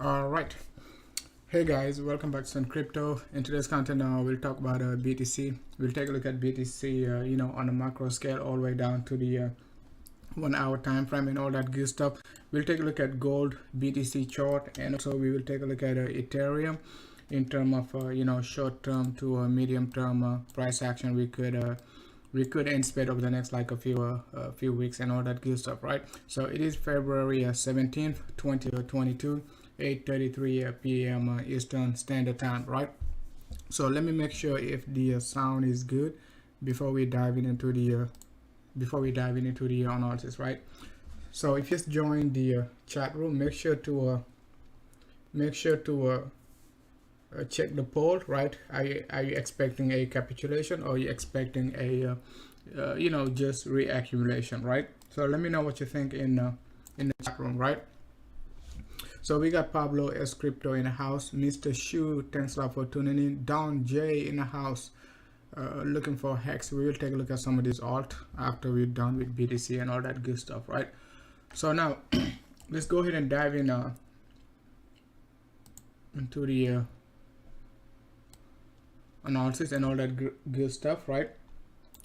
All right. Hey guys, welcome back to Sun Crypto. In today's content, we'll talk about BTC. We'll take a look at BTC, on a macro scale, all the way down to the 1 hour time frame and all that good stuff. We'll take a look at gold, BTC chart, and also we will take a look at Ethereum in terms of short term to medium term price action. We could anticipate over the next like a few weeks and all that good stuff, right? So it is February 17th, 2022. 8:33 p.m. Eastern Standard Time, right? So let me make sure if the sound is good before we dive into the analysis, right? So if you just joined the chat room, make sure to check the poll, right? Are you expecting a capitulation, or are you expecting a just reaccumulation, right? So let me know what you think in the chat room, right? So we got Pablo S Crypto in the house, Mr. Shu, thanks a lot for tuning in. Don J in the house, looking for Hex. We will take a look at some of these alt after we're done with BTC and all that good stuff, right? So now let's go ahead and dive in into the analysis and all that good stuff, right?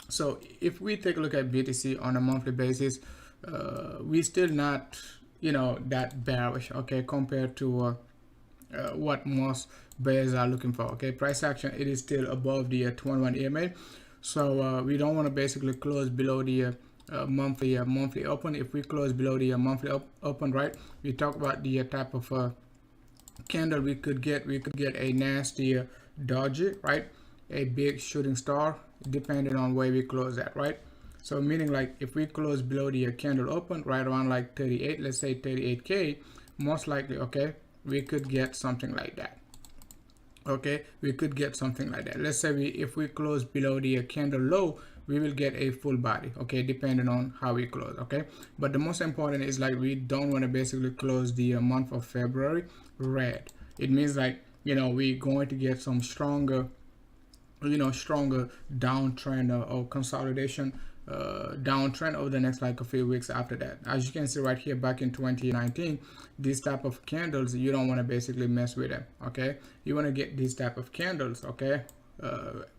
So if we take a look at BTC on a monthly basis, we still not that bearish, okay, compared to what most bears are looking for. Okay, price action, it is still above the 21-EMA, so we don't want to basically close below the monthly open. If we close below the monthly open, right, we talk about the type of candle we could get. We could get a nasty doji, right, a big shooting star, depending on where we close at, right? So meaning like if we close below the candle open right around like 38, let's say 38K, most likely, okay, we could get something like that. Okay, we could get something like that. Let's say if we close below the candle low, we will get a full body, okay, depending on how we close, okay? But the most important is like we don't want to basically close the month of February red. It means like, we're going to get some stronger downtrend or consolidation downtrend over the next like a few weeks after that. As you can see right here, back in 2019, these type of candles, you don't want to basically mess with them, okay? You want to get these type of candles, okay,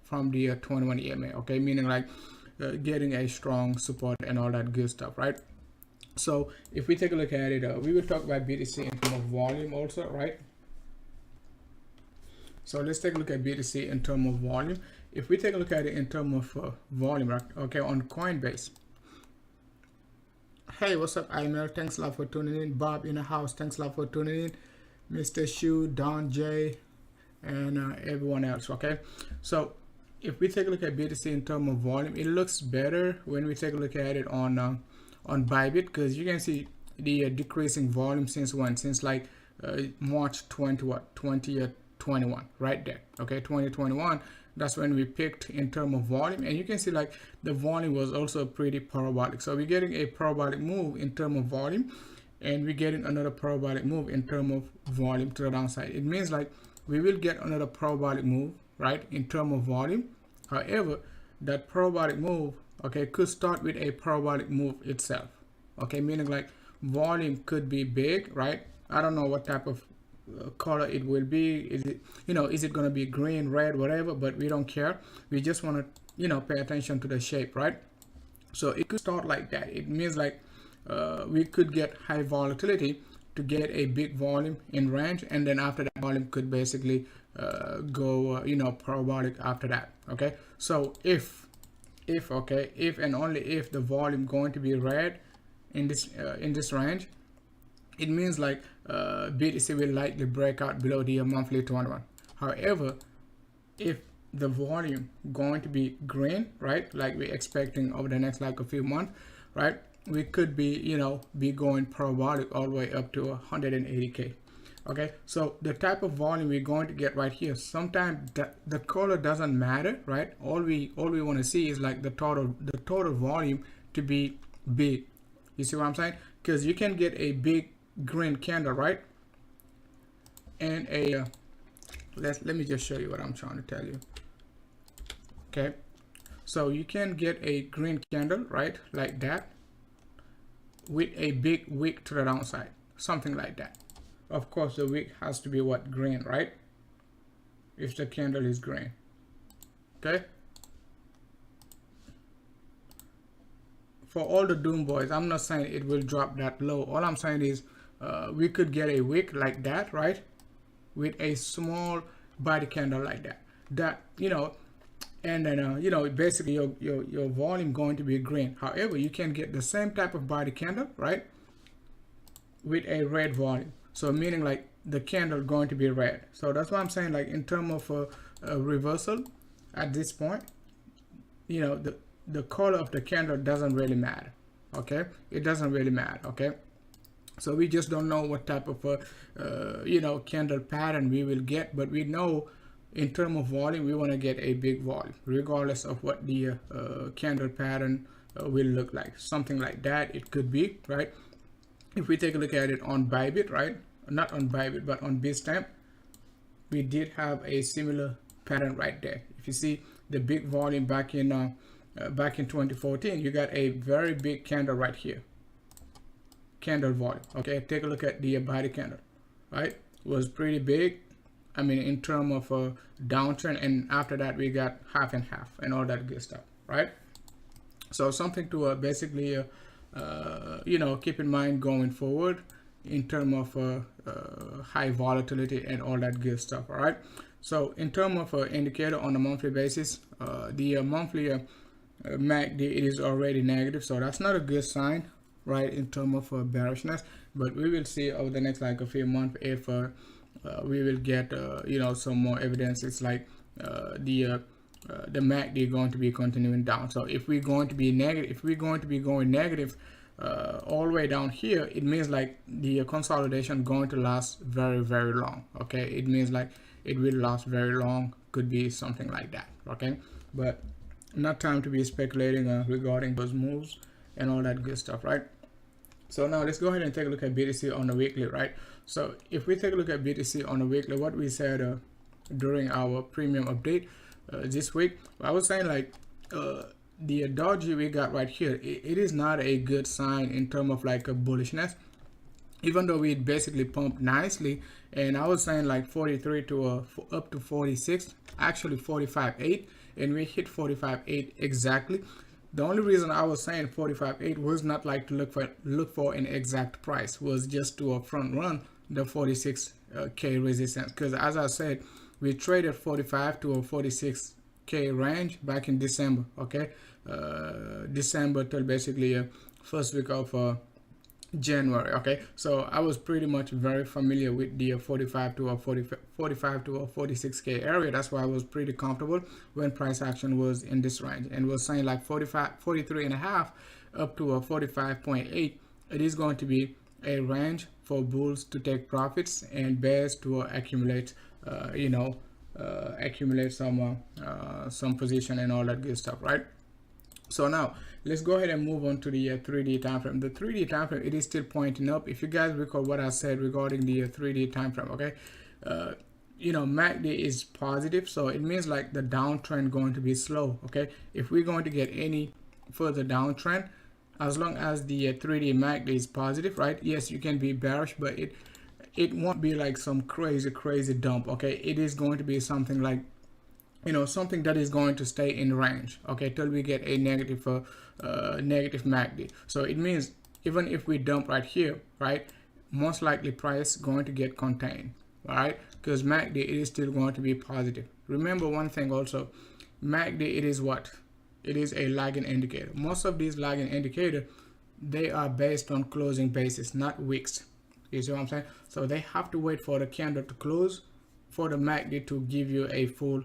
from the 21-EMA, okay, meaning like getting a strong support and all that good stuff, right? So if we take a look at it, we will talk about BTC in terms of volume also, right? So let's take a look at BTC in terms of volume. If we take a look at it in terms of volume, right, okay, on Coinbase. Hey, what's up, Imel? Thanks a lot for tuning in. Bob in the house, thanks a lot for tuning in. Mr. Shu, Don J, and everyone else, okay? So if we take a look at BTC in terms of volume, it looks better when we take a look at it on Bybit, because you can see the decreasing volume since when? Since like March 2021, right there, okay, 2021. That's when we picked in terms of volume, and you can see like the volume was also pretty parabolic. So we're getting a parabolic move in terms of volume, and we're getting another parabolic move in terms of volume to the downside. It means like we will get another parabolic move, right, in terms of volume. However, that parabolic move, okay, could start with a parabolic move itself, okay, meaning like volume could be big, right? I don't know what type of color it will be. Is it is it going to be green, red, whatever, but we don't care. We just want to pay attention to the shape, right? So it could start like that. It means like we could get high volatility to get a big volume in range, and then after that volume could basically go parabolic after that, okay? So if and only if the volume going to be red in this range, it means like BTC will likely break out below the monthly 21. However, if the volume going to be green, right, like we're expecting over the next like a few months, right, we could be be going parabolic all the way up to 180K. Okay, so the type of volume we're going to get right here, sometimes the color doesn't matter, right? All we want to see is like the total volume to be big. You see what I'm saying? Because you can get a big green candle, right, and a let me just show you what I'm trying to tell you. Okay, so you can get a green candle, right, like that, with a big wick to the downside, something like that. of course the wick has to be what, green, right? If the candle is green. Okay, for all the doom boys, I'm not saying it will drop that low. All I'm saying is we could get a wick like that, right, with a small body candle like that, you know, and then you know, basically your volume going to be green. However, you can get the same type of body candle, right, with a red volume, so meaning like the candle going to be red. So that's why I'm saying, like, in terms of a reversal at this point, you know, the color of the candle doesn't really matter. Okay, it doesn't really matter. Okay, so we just don't know what type of you know, candle pattern we will get, but we know in terms of volume we want to get a big volume regardless of what the candle pattern will look like. Something like that it could be, right? If we take a look at it on Bybit, right, not on Bybit but on Bitstamp, we did have a similar pattern right there. If you see the big volume back in 2014, you got a very big candle right here, candle volume. Okay, take a look at the body candle, right? It was pretty big, I mean, in terms of a downtrend, and after that we got half and half and all that good stuff, right? So something to basically you know, keep in mind going forward in terms of high volatility and all that good stuff. All right, so in terms of indicator on a monthly basis, the monthly MACD, it is already negative, so that's not a good sign, right, in terms of bearishness. But we will see over the next like a few months if we will get you know, some more evidence. It's like the MACD going to be continuing down. So if we're going to be negative, if we're going to be going negative all the way down here, it means like the consolidation going to last very, very long. Okay, it means like it will last very long, could be something like that. Okay, but not time to be speculating regarding those moves and all that good stuff, right? So now let's go ahead and take a look at BTC on the weekly, right? So if we take a look at BTC on the weekly, what we said during our premium update this week, I was saying like the doji we got right here, it is not a good sign in terms of like a bullishness, even though we basically pumped nicely. And I was saying like 43 to up to 46, actually 45.8, and we hit 45.8 exactly. The only reason I was saying 45.8 was not like to look for an exact price, was just to front run the 46k resistance, because as I said, we traded 45 to a 46k range back in December. Okay, December till basically first week of January. Okay, so I was pretty much very familiar with the 45 to a 46k area. That's why I was pretty comfortable when price action was in this range, and was saying like 43 and a half up to a 45.8. It is going to be a range for bulls to take profits and bears to accumulate you know, accumulate some position and all that good stuff, right? So now let's go ahead and move on to the 3D time frame. The 3D time frame, it is still pointing up. If you guys recall what I said regarding the 3D time frame, okay, you know, MACD is positive, so it means like the downtrend going to be slow. Okay, if we're going to get any further downtrend, as long as the 3D MACD is positive, right, yes, you can be bearish, but it won't be like some crazy dump. Okay, it is going to be something like, you know, something that is going to stay in range, okay, till we get a negative negative MACD. So it means even if we dump right here, right, most likely price going to get contained, all right, because MACD, it is still going to be positive. Remember one thing also, MACD, it is what? It is a lagging indicator. Most of these lagging indicators, they are based on closing basis, not wicks. You see what I'm saying? So they have to wait for the candle to close for the MACD to give you a full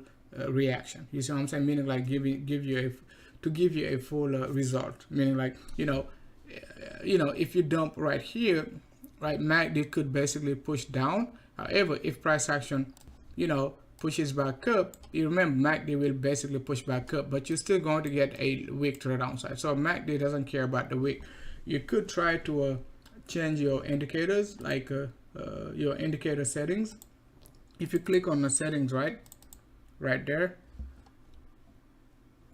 reaction. You see what I'm saying? Meaning like give you a full result. Meaning like, you know, if you dump right here, right, MACD could basically push down. However, if price action, you know, pushes back up, you remember MACD will basically push back up, but you're still going to get a wick to the downside. So MACD doesn't care about the wick. You could try to change your indicators, like your indicator settings. If you click on the settings, right there,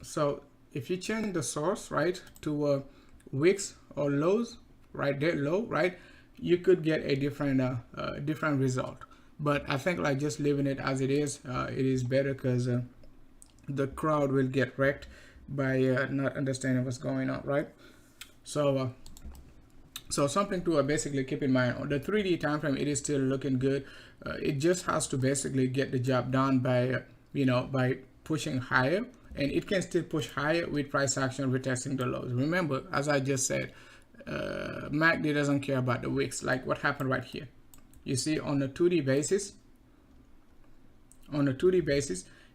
so if you change the source, right, to wicks or lows, right there, low, right, you could get a different result. But I think like just leaving it as it is better, because the crowd will get wrecked by not understanding what's going on, right? So so something to basically keep in mind on the 3D time frame. It is still looking good. It just has to basically get the job done by by pushing higher, and it can still push higher with price action retesting the lows. Remember, as I just said, MACD doesn't care about the wicks. Like what happened right here, you see on the 2D basis,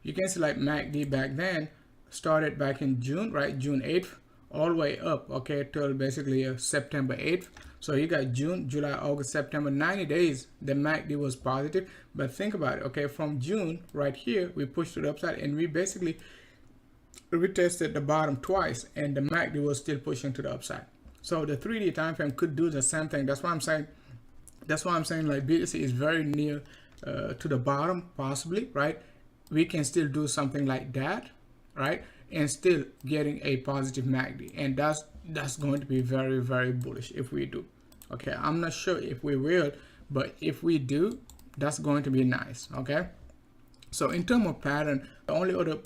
you can see like MACD back then started back in June, right? June 8th, all the way up, okay, till basically September 8th. So you got June, July, August, September, 90 days, the MACD was positive. But think about it, okay, from June right here, we pushed to the upside, and we basically retested the bottom twice, and the MACD was still pushing to the upside. So the 3D time frame could do the same thing. That's why I'm saying like BTC is very near to the bottom, possibly, right? We can still do something like that, right, and still getting a positive MACD, and that's going to be very, very bullish if we do. Okay, I'm not sure if we will, but if we do, that's going to be nice. Okay, so in terms of pattern, the only other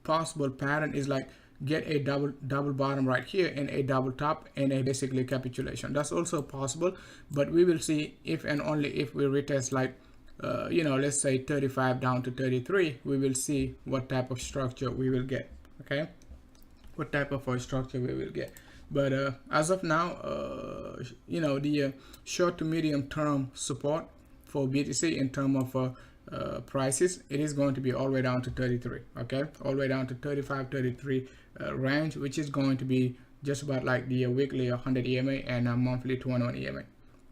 possible pattern is like get a double bottom right here and a double top and a basically capitulation. That's also possible, but we will see if and only if we retest like let's say 35 down to 33. We will see what type of structure we will get. Okay, what type of structure we will get. But as of now, the short to medium term support for BTC in terms of prices, it is going to be all the way down to 33. Okay, all the way down to 35, 33 range, which is going to be just about like the weekly 100ema and monthly 21ema.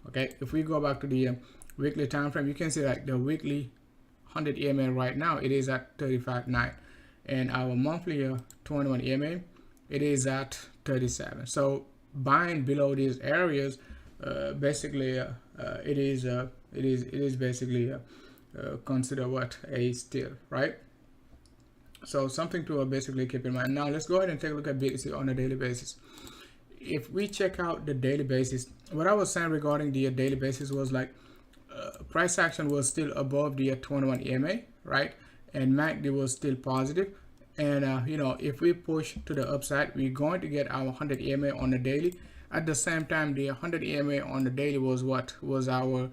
Okay, if we go back to the weekly time frame, you can see like the weekly 100ema right now, it is at 35.9, and our monthly 21ema, it is at 37. So buying below these areas, basically it is basically consider what a steal, right? So something to basically keep in mind. Now let's go ahead and take a look at BTC on a daily basis. If we check out the daily basis, what I was saying regarding the daily basis was like price action was still above the 21ema, right? And MACD was still positive. And if we push to the upside, we're going to get our 100ema on the daily. At the same time, the 100ema on the daily was what was our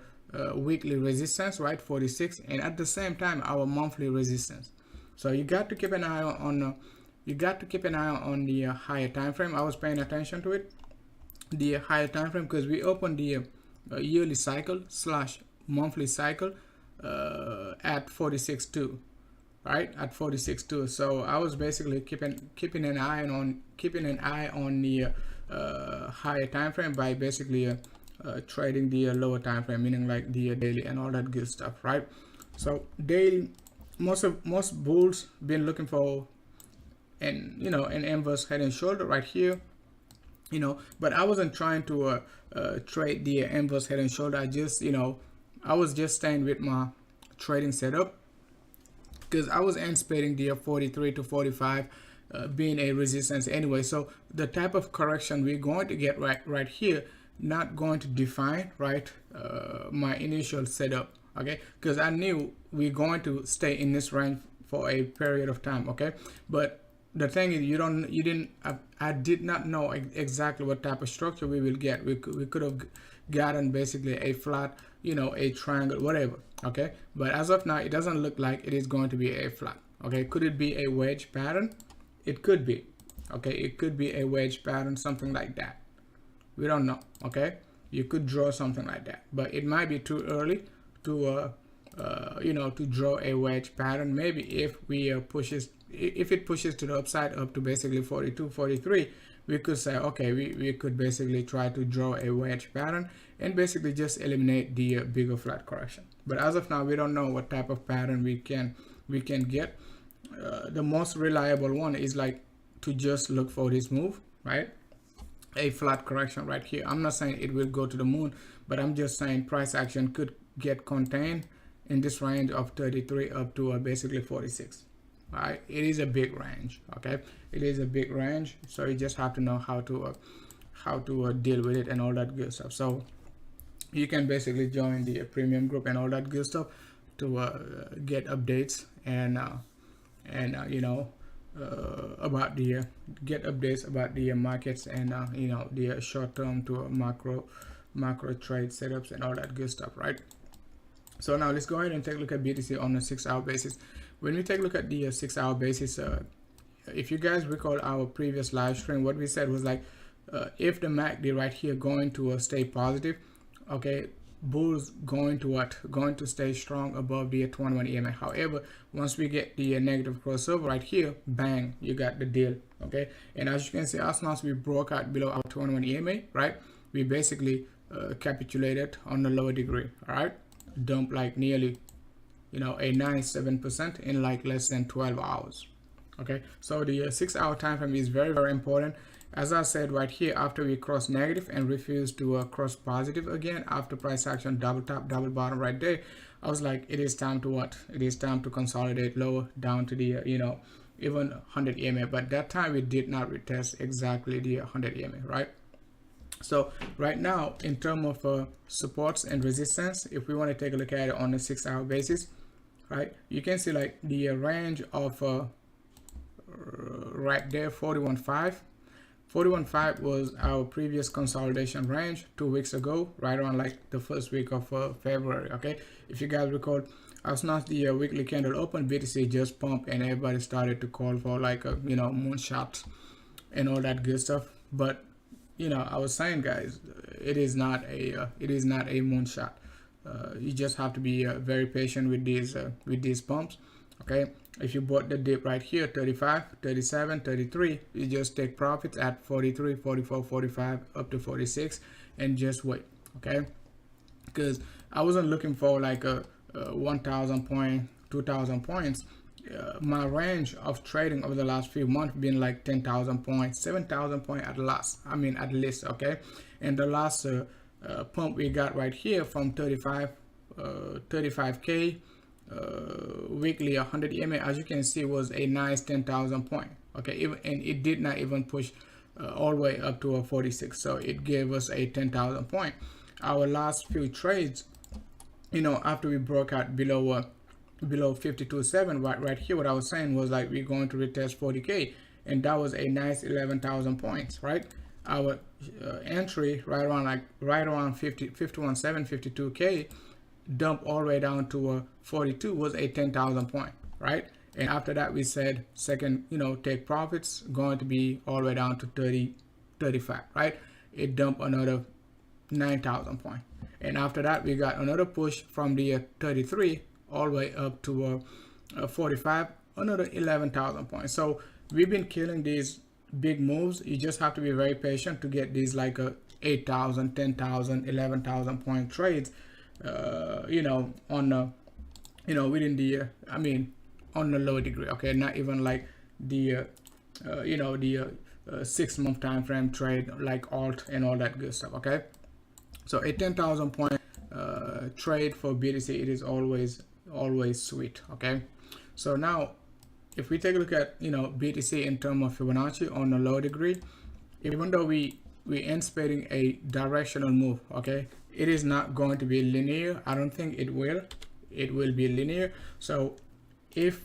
weekly resistance, right? 46, and at the same time our monthly resistance. So you got to keep an eye on the higher time frame. I was paying attention to it, the higher time frame, because we opened the yearly cycle / monthly cycle at 46.2, right, at 46.2. So I was basically keeping an eye on the higher time frame by basically trading the lower time frame, meaning like the daily and all that good stuff, right? So daily, most bulls been looking for an inverse head and shoulder right here, but I wasn't trying to trade the inverse head and shoulder. I just I was just staying with my trading setup, because I was anticipating the 43 to 45 being a resistance anyway. So the type of correction we're going to get right here not going to define my initial setup, okay, because I knew we're going to stay in this range for a period of time, okay. But the thing is, I did not know exactly what type of structure we will get. We could have gotten basically a flat, a triangle, whatever, okay. But as of now, it doesn't look like it is going to be a flat, okay. Could it be a wedge pattern? It could be, okay. It could be a wedge pattern, something like that. We don't know, okay. You could draw something like that, but it might be too early to to draw a wedge pattern. Maybe if it pushes to the upside up to basically 42, 43, we could say, okay, we could basically try to draw a wedge pattern and basically just eliminate the bigger flat correction. But as of now, we don't know what type of pattern we can get. The most reliable one is like to just look for this move, right? A flat correction right here. I'm not saying it will go to the moon, but I'm just saying price action could get contained in this range of 33 up to basically 46. Right, it is a big range, okay. It is a big range, so you just have to know how to deal with it and all that good stuff. So you can basically join the premium group and all that good stuff to get updates and you know, about the get updates about the markets and you know, the short term to macro trade setups and all that good stuff, right? So now let's go ahead and take a look at BTC on a 6-hour basis. When we take a look at the 6-hour basis, if you guys recall our previous live stream, what we said was like, if the MACD right here going to stay positive, okay, bulls going to what? Going to stay strong above the 21-EMA. However, once we get the negative crossover right here, bang, you got the deal, okay? And as you can see, as soon as we broke out below our 21-EMA, right, we basically capitulated on the lower degree, all right? Dump like nearly, you know, a 97% in like less than 12 hours. Okay, so the 6-hour time frame is very, very important. As I said right here, after we cross negative and refuse to cross positive again after price action, double top, double bottom right there, I was like, it is time to what? It is time to consolidate lower down to the you know, even 100 EMA. But that time we did not retest exactly the 100 EMA, right? So right now, in terms of supports and resistance, if we want to take a look at it on a 6-hour basis, right, you can see like the range of right there, 41.5. 41.5 was our previous consolidation range 2 weeks ago, right around like the first week of February. Okay, if you guys recall, as soon as the weekly candle opened, BTC just pumped and everybody started to call for like a, you know, moonshots and all that good stuff. But you know, I was saying, guys, it is not a moonshot. You just have to be very patient with these pumps. Okay, if you bought the dip right here, 35, 37, 33, you just take profits at 43, 44, 45 up to 46 and just wait. Okay, because I wasn't looking for like a 1,000 point, 2,000 points. My range of trading over the last few months been like 10,000 points, 7,000 points at least. Okay, and the last pump we got right here from 35k weekly 100 EMA, as you can see, was a nice 10,000 point. Okay, and it did not even push all the way up to a 46, so it gave us a 10,000 point. Our last few trades, you know, after we broke out below 52.7 right here, what I was saying was like we're going to retest 40k, and that was a nice 11,000 points, right? Our entry right around 51.7, 52k, dump all the way down to 42 was a 10,000 point, right? And after that we said second, you know, take profits going to be all the way down to 30, 35, right? It dumped another 9,000 point, and after that we got another push from the 33 all the way up to 45, another 11,000 points. So we've been killing these big moves. You just have to be very patient to get these like 8,000, 10,000, 11,000 point trades, you know, on you know, within the I mean on the lower degree. Okay, not even like the you know, the 6-month time frame trade like alt and all that good stuff. Okay, so a 10,000 point trade for BTC, it is always sweet. Okay, so now if we take a look at, you know, BTC in terms of Fibonacci on a low degree, even though we anticipating a directional move, okay, it is not going to be linear. I don't think it will be linear. So if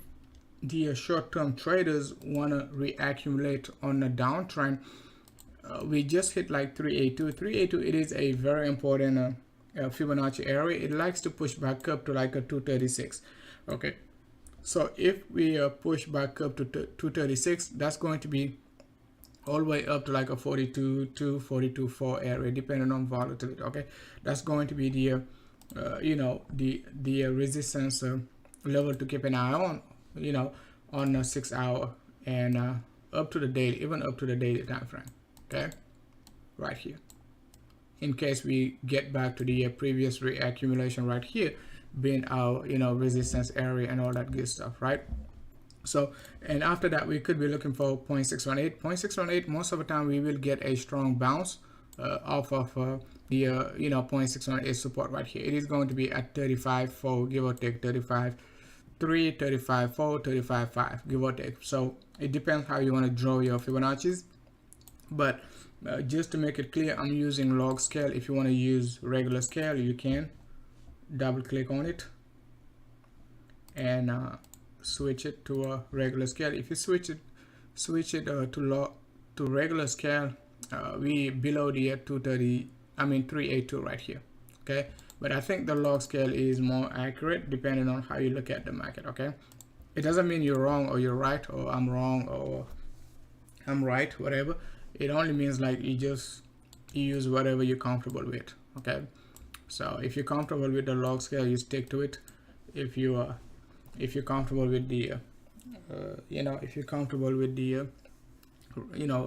the short-term traders want to reaccumulate on a downtrend, we just hit like 382. It is a very important Fibonacci area. It likes to push back up to like a 236. Okay, so if we push back up to 236, that's going to be all the way up to like a 42.2, 42.4 area, depending on volatility. Okay, that's going to be the you know, the resistance level to keep an eye on, you know, on a 6-hour and up to the daily, even up to the daily time frame. Okay, right here, in case we get back to the previous reaccumulation right here being our, you know, resistance area and all that good stuff, right? So, and after that we could be looking for 0.618. Most of the time we will get a strong bounce off of the you know, 0.618 support right here. It is going to be at 35.4, give or take 35.3, 35.4, 35.5, give or take. So it depends how you want to draw your Fibonacci's, but Just to make it clear, I'm using log scale. If you want to use regular scale, you can double click on it and switch it to a regular scale. If you switch it to regular scale, we below the 382 right here. Okay, but I think the log scale is more accurate depending on how you look at the market. Okay, it doesn't mean you're wrong or you're right, or I'm wrong or I'm right, whatever. It only means like you use whatever you're comfortable with. Okay, so if you're comfortable with the log scale, you stick to it. If you're comfortable with the if you're comfortable with the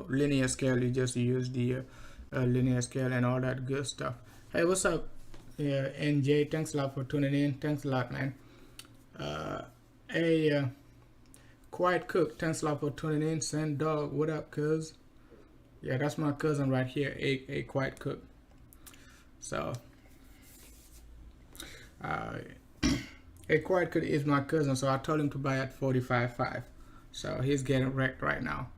linear scale, you just use the linear scale and all that good stuff. Hey, what's up? Yeah, NJ, thanks a lot for tuning in. Thanks a lot, man. Quiet Cook, thanks a lot for tuning in. Send Dog, what up, cuz? Yeah, that's my cousin right here, a Quiet Cook. So a Quiet Cook is my cousin, so I told him to buy at 45.5. So he's getting wrecked right now.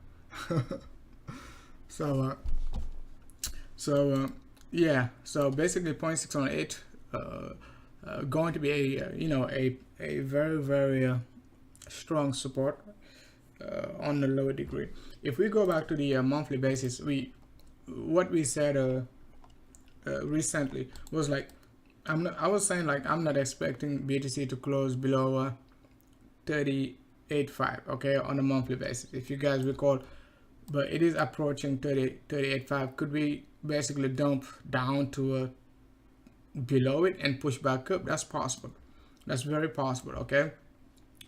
Yeah, so basically 0.618 going to be a very strong support on the lower degree. If we go back to the monthly basis, what we said recently was like, I was saying like I'm not expecting BTC to close below 38.5, okay, on a monthly basis, if you guys recall, but it is approaching 38.5. Could we basically dump down to below it and push back up? That's possible. That's very possible. Okay,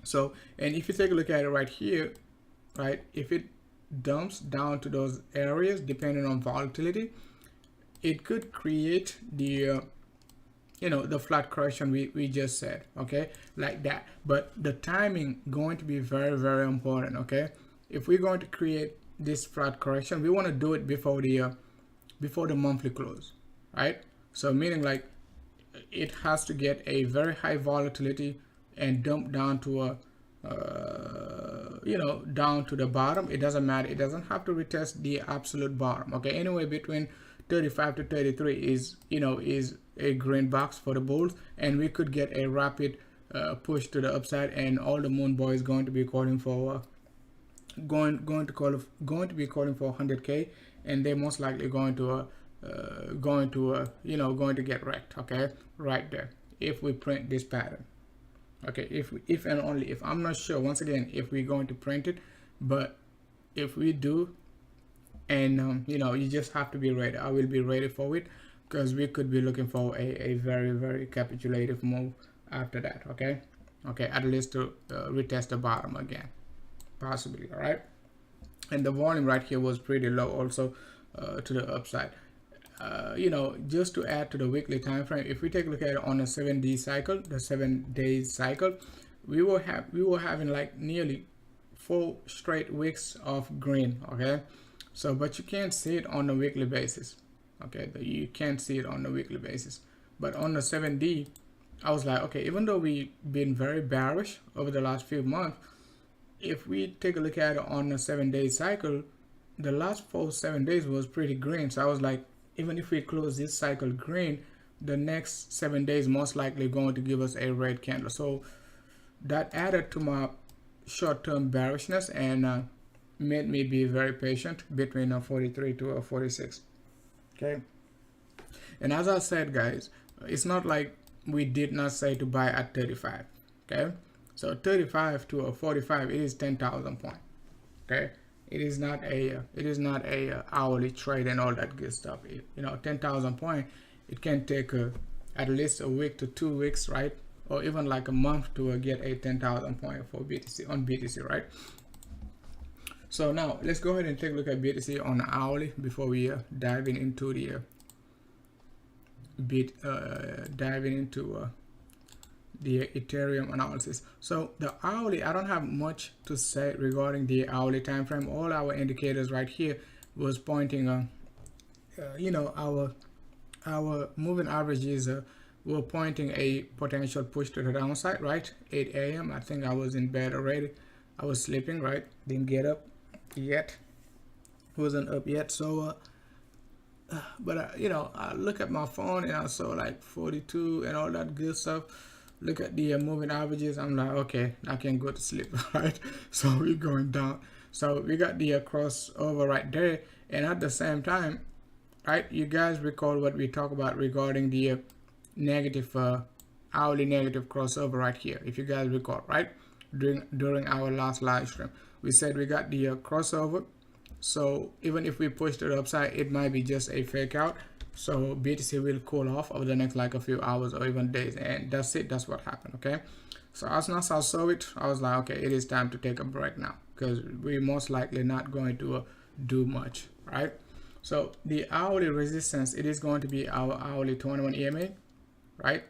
so, and if you take a look at it right here, right, if it dumps down to those areas depending on volatility, it could create the the flat correction we just said, okay, like that. But the timing going to be very important. Okay, if we're going to create this flat correction, we want to do it before the monthly close, right? So meaning like it has to get a very high volatility and dump down to a down to the bottom. It doesn't matter, it doesn't have to retest the absolute bottom. Okay, anyway, between 35 to 33 is a green box for the bulls, and we could get a rapid push to the upside, and all the moon boys going to be calling for going to be calling for 100k, and they're most likely going to get wrecked. Okay, right there, if we print this pattern. Okay, if and only if, I'm not sure once again if we're going to print it, but if we do, and you just have to be ready. I will be ready for it, because we could be looking for a very capitulative move after that. Okay, at least to retest the bottom again, possibly. All right, and the volume right here was pretty low also to the upside. Just to add to the weekly time frame, if we take a look at it on a 7D cycle, the 7 days cycle, we were having like nearly 4 straight weeks of green. Okay, so but you can't see it on a weekly basis. Okay, you can't see it on a weekly basis, but on the 7D, I was like, okay, even though we've been very bearish over the last few months, if we take a look at it on a 7-day cycle, the last 7 days was pretty green. So I was like, even if we close this cycle green, the next 7 days most likely going to give us a red candle. So that added to my short-term bearishness and made me be very patient between 43 to 46. Okay, and as I said, guys, it's not like we did not say to buy at 35. Okay, so 35 to 45, it is 10,000 points. Okay, it is not a hourly trade and all that good stuff. 10,000 points, it can take at least a week to 2 weeks, right, or even like a month to get a 10,000 point for BTC on BTC, right? So now let's go ahead and take a look at BTC on the hourly before we diving into the the Ethereum analysis. So the hourly, I don't have much to say regarding the hourly time frame. All our indicators right here was pointing our moving averages were pointing a potential push to the downside, right? 8 a.m. I think I was in bed already. I was sleeping, right? Didn't get up yet, wasn't up yet. So but you know, I look at my phone and I saw like 42 and all that good stuff. Look at the moving averages. I'm like, okay, I can go to sleep, right? So we're going down. So we got the crossover right there, and at the same time, right, you guys recall what we talked about regarding the negative hourly negative crossover right here, if you guys recall, right? During our last live stream, we said we got the crossover. So even if we push to the upside, it might be just a fake out. So BTC will cool off over the next like a few hours or even days, and that's it. That's what happened. Okay, so as soon as I saw it, I was like, okay, it is time to take a break now, because we're most likely not going to do much, right? So the hourly resistance, it is going to be our hourly 21ema, right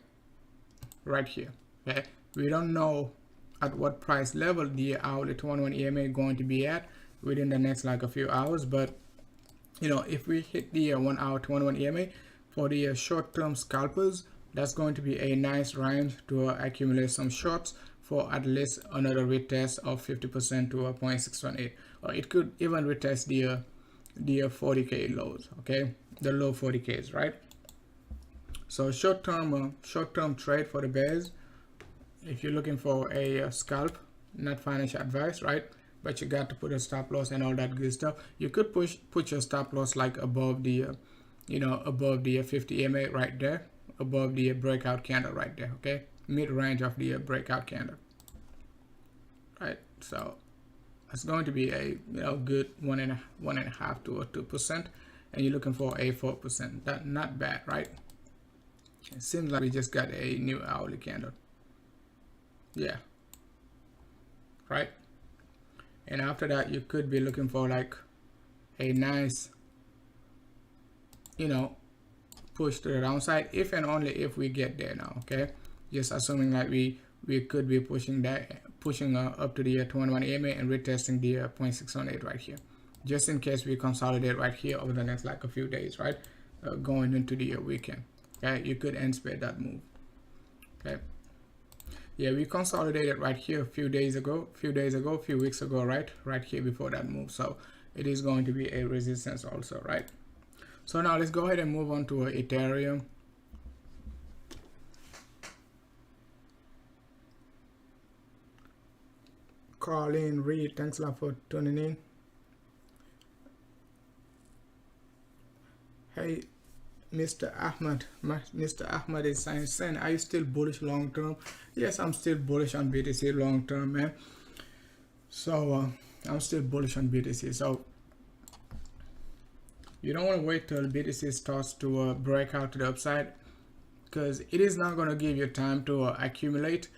here. Okay, we don't know at what price level the hourly 21ema is going to be at within the next like a few hours, but you know, if we hit the 1 hour 21ema for the short-term scalpers, that's going to be a nice range to accumulate some shorts for at least another retest of 50% to 0.618, or it could even retest the 40k lows, okay, the low 40ks, right? So short-term trade for the bears, if you're looking for a scalp, not financial advice, right? But you got to put a stop loss and all that good stuff. You could put your stop loss like above the you know, above the 50 EMA right there, above the breakout candle right there, okay, mid range of the breakout candle, right? So it's going to be a, you know, good 1.5 to 2%, and you're looking for a 4%. That not bad, right? It seems like we just got a new hourly candle. Yeah, right. And after that, you could be looking for like a nice, you know, push to the downside, if and only if we get there now, okay? Just assuming that we could be pushing up to the 21ema and retesting the 0.618 right here, just in case we consolidate right here over the next like a few days, right? Going into the weekend, okay? You could anticipate that move, okay? Yeah, we consolidated right here a few weeks ago, right here before that move. So it is going to be a resistance also, right? So now let's go ahead and move on to Ethereum. Colleen Reed, thanks a lot for tuning in. Hey, Mr. Ahmad is saying, are you still bullish long term? Yes, I'm still bullish on BTC long term, man. So I'm still bullish on BTC. So you don't want to wait till BTC starts to break out to the upside, because it is not going to give you time to accumulate.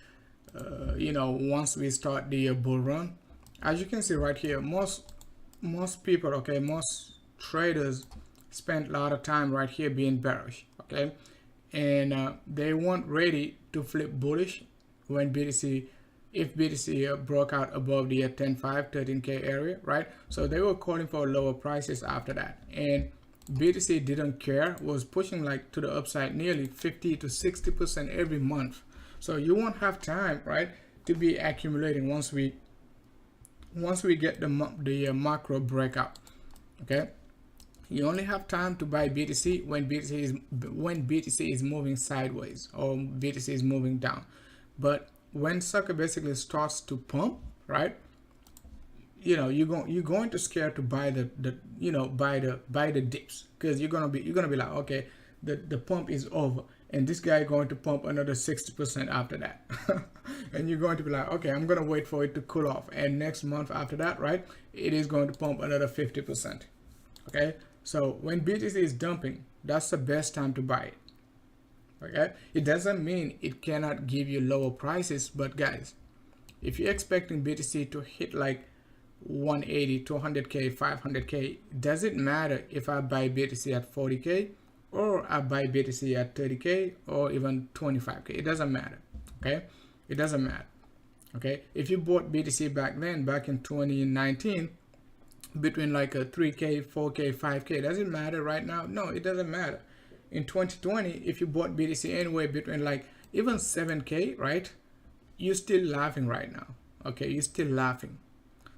You know, once we start the bull run, as you can see right here, most people, okay, most traders spent a lot of time right here being bearish, okay, and they weren't ready to flip bullish when BTC, if BTC broke out above the 13k area, right? So they were calling for lower prices after that, and BTC didn't care, was pushing like to the upside nearly 50 to 60% every month. So you won't have time, right, to be accumulating once we get the macro breakout, okay? You only have time to buy BTC when BTC is moving sideways or BTC is moving down. But when sucker basically starts to pump, right, you know, you're going to scare to buy the buy the dips, because you're gonna be like, okay, the pump is over, and this guy going to pump another 60% after that. And you're going to be like, okay, I'm gonna wait for it to cool off, and next month after that, right, it is going to pump another 50%. Okay, so when BTC is dumping, that's the best time to buy it. Okay, it doesn't mean it cannot give you lower prices, but guys, if you're expecting BTC to hit like 180, 200k, 500k, does it matter if I buy BTC at 40k or I buy BTC at 30k or even 25k? It doesn't matter. Okay, it doesn't matter. Okay, if you bought BTC back in 2019 between like a 3k, 4k, 5k, does it matter right now? No, it doesn't matter. In 2020, if you bought BTC anywhere between like even 7k, right, you're still laughing right now. Okay, you're still laughing.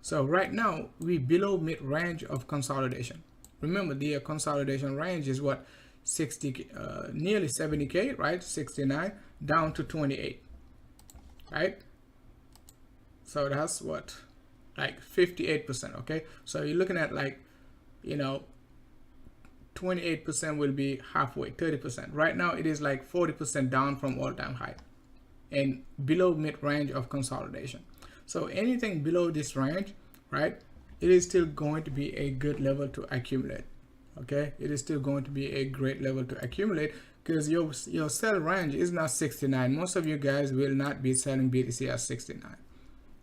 So right now we below mid range of consolidation. remember the consolidation range is what, 60, nearly 70k, right? 69 down to 28, right? So that's what, like 58%. Okay, so you're looking at like, you know, 28% will be halfway, 30%. Right now it is like 40% down from all-time high and below mid-range of consolidation. So anything below this range, right, it is still going to be a good level to accumulate. Okay, it is still going to be a great level to accumulate, because your sell range is not 69. Most of you guys will not be selling BTC at 69.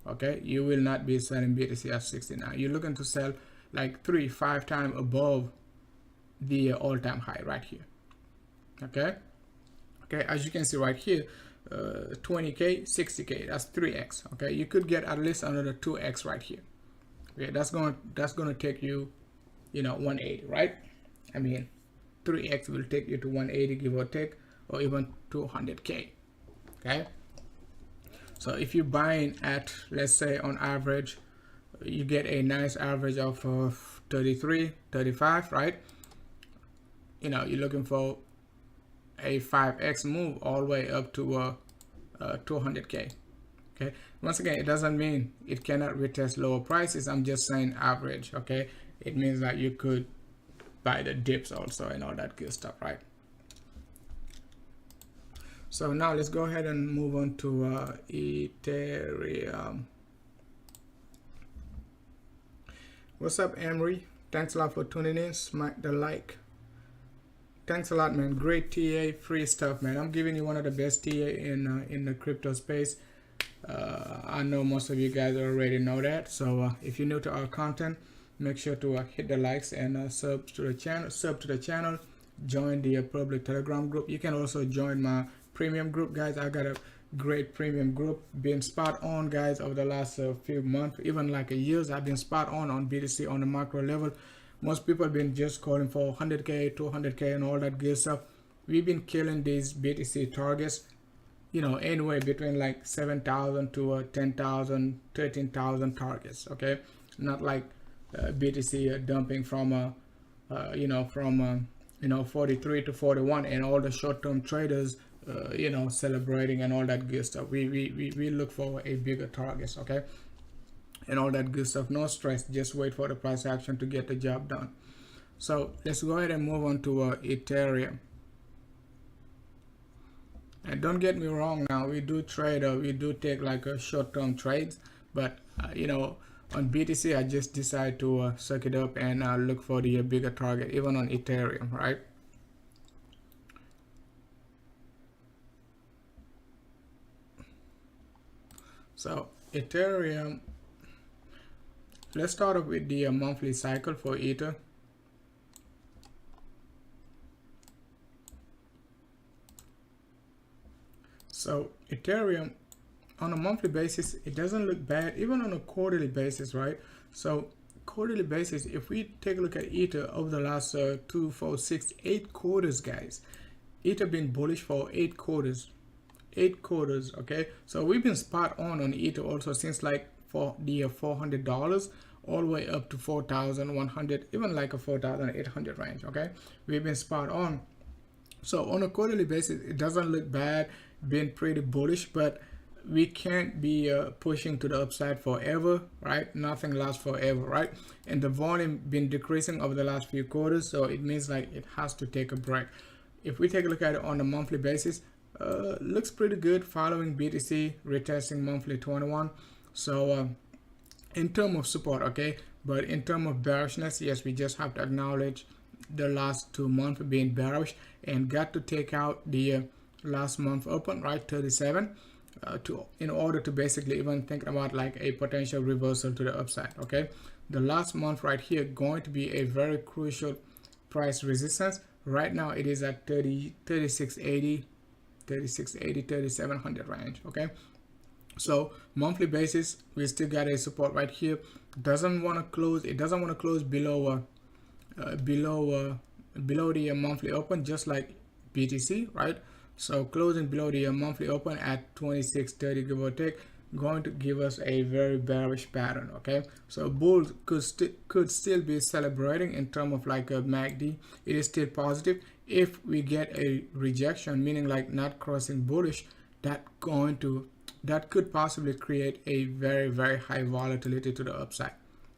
Okay, you will not be selling BTC at 69. You're looking to sell like 3-5 times above the all-time high right here. Okay, as you can see right here, 20k, 60k, that's 3x. Okay, you could get at least another 2x right here. Okay, that's gonna take you, you know, 180, right? I mean, 3x will take you to 180, give or take, or even 200k. Okay, so if you're buying at, let's say on average, you get a nice average of 33, 35, right? You know, you're looking for a 5x move all the way up to 200k. Okay, once again, it doesn't mean it cannot retest lower prices. I'm just saying average. Okay, it means that you could buy the dips also and all that good stuff, right? So now let's go ahead and move on to Ethereum. What's up, Emery? Thanks a lot for tuning in. Smack the like. Thanks a lot, man. Great TA, free stuff, man. I'm giving you one of the best TA in the crypto space. I know most of you guys already know that. So if you're new to our content, make sure to hit the likes and sub to the channel. Join the public Telegram group. You can also join my premium group, guys. I got a great premium group, been spot on, guys, over the last few months, even like a years. I've been spot on BTC on the macro level. Most people have been just calling for 100k, 200k, and all that good stuff. We've been killing these BTC targets, you know, anywhere between like 7,000 to 10,000, 13,000 targets. Okay, not like BTC dumping from 43 to 41, and all the short-term traders, you know, celebrating and all that good stuff. We look for a bigger targets. Okay, and all that good stuff. No stress, just wait for the price action to get the job done. So let's go ahead and move on to Ethereum. And don't get me wrong, now we do trade, we do take like a short-term trades, but you know, on BTC I just decide to suck it up and look for the bigger target, even on Ethereum, right? So Ethereum, let's start off with the monthly cycle for Ether. So Ethereum on a monthly basis, it doesn't look bad, even on a quarterly basis, right? So quarterly basis, if we take a look at Ether over the last 2, 4, 6, 8 quarters, guys, Ether been bullish for 8 quarters. 8 quarters. Okay, so we've been spot on Ether also since like for the $400 all the way up to 4,100, even like a 4,800 range. Okay, we've been spot on. So on a quarterly basis, it doesn't look bad, been pretty bullish, but we can't be pushing to the upside forever, right? Nothing lasts forever, right? And the volume been decreasing over the last few quarters, so it means like it has to take a break. If we take a look at it on a monthly basis, looks pretty good, following BTC, retesting monthly 21. So in terms of support, okay, but in terms of bearishness, yes, we just have to acknowledge the last 2 months being bearish, and got to take out the last month open, right, 37, in order to basically even think about like a potential reversal to the upside. Okay, the last month right here going to be a very crucial price resistance. Right now it is at 3680, 3700 range. Okay, so monthly basis, we still got a support right here. Doesn't want to close, it doesn't want to close below the monthly open, just like BTC, right? So closing below the monthly open at 2630, give or take, going to give us a very bearish pattern. Okay, so bulls could still be celebrating in terms of like a MACD. It is still positive. If we get a rejection, meaning like not crossing bullish, that could possibly create a very high volatility to the upside.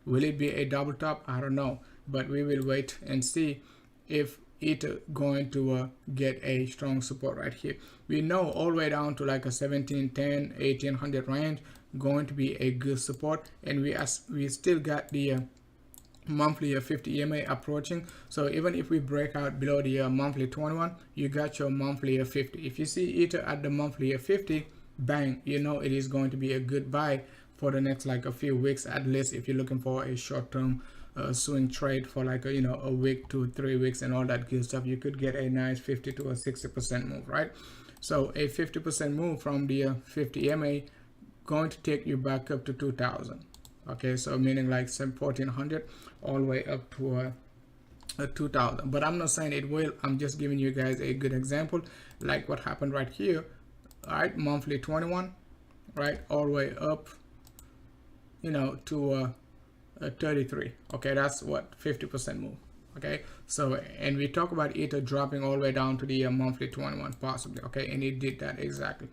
Will it be a double top? I don't know, but we will wait and see if Ether going to get a strong support right here. We know all the way down to like a 1710 1800 range going to be a good support, and we still got the monthly 50 EMA approaching. So even if we break out below the monthly 21, you got your monthly 50. If you see Ether at the monthly 50, bang, you know it is going to be a good buy for the next like a few weeks, at least if you're looking for a short-term swing trade for like a week to 3 weeks and all that good stuff. You could get a nice 50 to a 60% move, right? So a 50% move from the 50 EMA going to take you back up to 2000. Okay, so meaning like 1400 all the way up to 2000. But I'm not saying it will, I'm just giving you guys a good example, like what happened right here. All right, monthly 21, right, all the way up, you know, to 33. Okay, that's what 50% move. Okay, so and we talk about Ether dropping all the way down to the monthly 21 possibly. Okay, and it did that exactly.